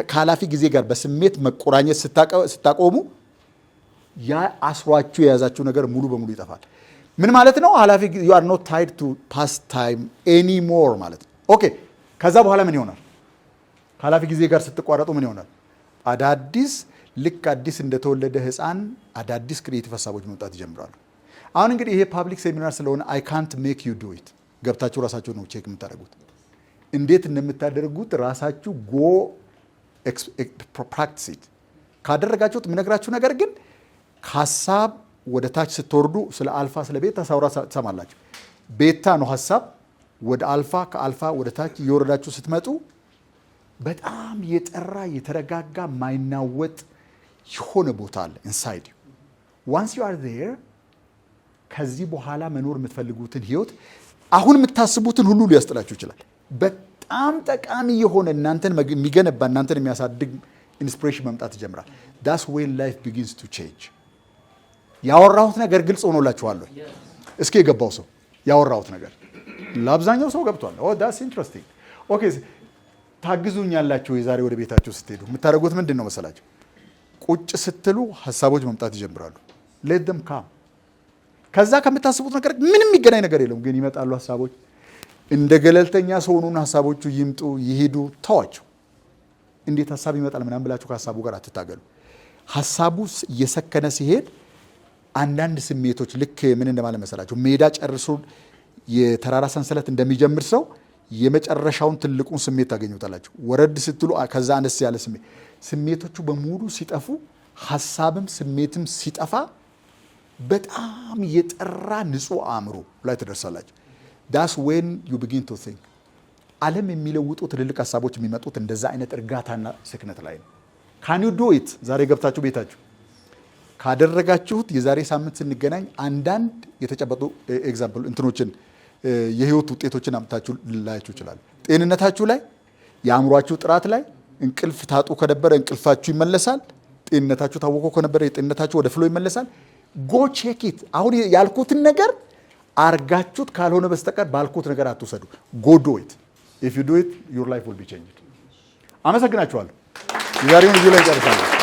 Speaker 1: ከኃላፊ ጊዜ ጋር በስሜት መቆራኘት ስታቆሙ ያ አስሯችሁ የያዛችሁ ነገር ሙሉ በሙሉ ይጠፋል። ምን ማለት ነው? ኃላፊ you are not tied to past time anymore ማለት ነው። ኦኬ። ከዛ በኋላ ምን ይሆናል? ከኃላፊ ጊዜ ጋር ስትቋረጡ ምን ይሆናል? አዳዲስ ልክ አዲስ እንደተወለደ ህፃን አዳዲስ ክሪኤቲቭ ሀሳቦች መምጣት ይጀምራሉ። አሁን እንግዲህ ይሄ ፓብሊክ ሴሚናር ስለሆነ I can't make you do it። ገብታችሁ ራሳችሁ ነው ቼክ የምታደርጉት። እንዴት እንደምታደርጉት ራሳችሁ go practice it። ካደረጋችሁት የምነግራችሁ ነገር ግን ከሀሳብ ወደ ታች ስትወርዱ ስለ አልፋ ስለ ቤታ ሳውራ ትሰማላችሁ። ቤታ ነው ሀሳብ። ወደ አልፋ፣ ከአልፋ ወደ ታች እየወረዳችሁ ስትመጡ በጣም የጠራ የተረጋጋ ማይናወጥ የሆነ ቦታ አለ ኢንሳይድ ዩ። ዋንስ ዩ አር ዜር ከዚህ በኋላ መኖር የምትፈልጉትን ህይወት አሁን የምታስቡትን ሁሉ ሊያስጥላችሁ ይችላል። በጣም ጠቃሚ የሆነ እናንተን የሚገነባ እናንተን የሚያሳድግ ኢንስፒሬሽን መምጣት ይጀምራል። that's when life begins to change። ያወራሁት ነገር ግልጽ ሆኖላችኋል? እስኪ የገባው ሰው ያወራሁት ነገር ለአብዛኛው ሰው ገብቷል። that's interesting። ኦኬ። ታግዙኛላችሁ። የዛሬ ወደ ቤታችሁ ስትሄዱ የምታደርጉት ምንድን ነው መሰላችሁ? ቁጭ ስትሉ ሀሳቦች መምጣት ይጀምራሉ። let them come። ከዛ ከምታስቡት ነገር ምንም የሚገናኝ ነገር የለም፣ ግን ይመጣሉ ሀሳቦች። እንደ ገለልተኛ ሰው ሆኑና ሀሳቦቹ ይምጡ ይሄዱ፣ ተዋቸው። እንዴት ሀሳብ ይመጣል ምናምን ብላችሁ ከሀሳቡ ጋር አትታገሉ። ሀሳቡ እየሰከነ ሲሄድ አንዳንድ ስሜቶች ልክ ምን እንደማለት መሰላችሁ? ሜዳ ጨርሶ የተራራ ሰንሰለት እንደሚጀምር ሰው የመጨረሻውን ትልቁን ስሜት ታገኙታላችሁ። ወረድ ስትሉ ከዛ አነስ ያለ ስሜቶቹ በሙሉ ሲጠፉ ሀሳብም ስሜትም ሲጠፋ በጣም የጠራ ንጹህ አእምሮ ላይ ትደርሳላችሁ። that's when you begin to think። ዓለም የሚለውጡ ትልልቅ ሀሳቦች የሚመጡት እንደዛ አይነት እርጋታና ስክነት ላይ ነው። can you do it? ዛሬ ገብታችሁ ቤታችሁ ካደረጋችሁት የዛሬ ሳምንት ስንገናኝ አንዳንድ የተጨበጡ ኤግዛምፕል እንትኖችን የህይወት ውጤቶችን አምጥታችሁ ልላያችሁ ይችላል። ጤንነታችሁ ላይ፣ የአእምሯችሁ ጥራት ላይ። እንቅልፍ ታጡ ከነበረ እንቅልፋችሁ ይመለሳል። ጤንነታችሁ ታወቆ ከነበረ የጤንነታችሁ ወደ ፍሎ ይመለሳል። ጎ ቼክ ኢት። አሁን ያልኩትን ነገር አርጋችሁት ካልሆነ በስተቀር ባልኩት ነገር አትውሰዱ። ጎ ዱ ኢት። ኢፍ ዩ ዱ ኢት ዩር ላይፍ ዊል ቢ ቼንጅድ። አመሰግናችኋለሁ። የዛሬውን ቪዲዮ ላይ ጨርሳለሁ።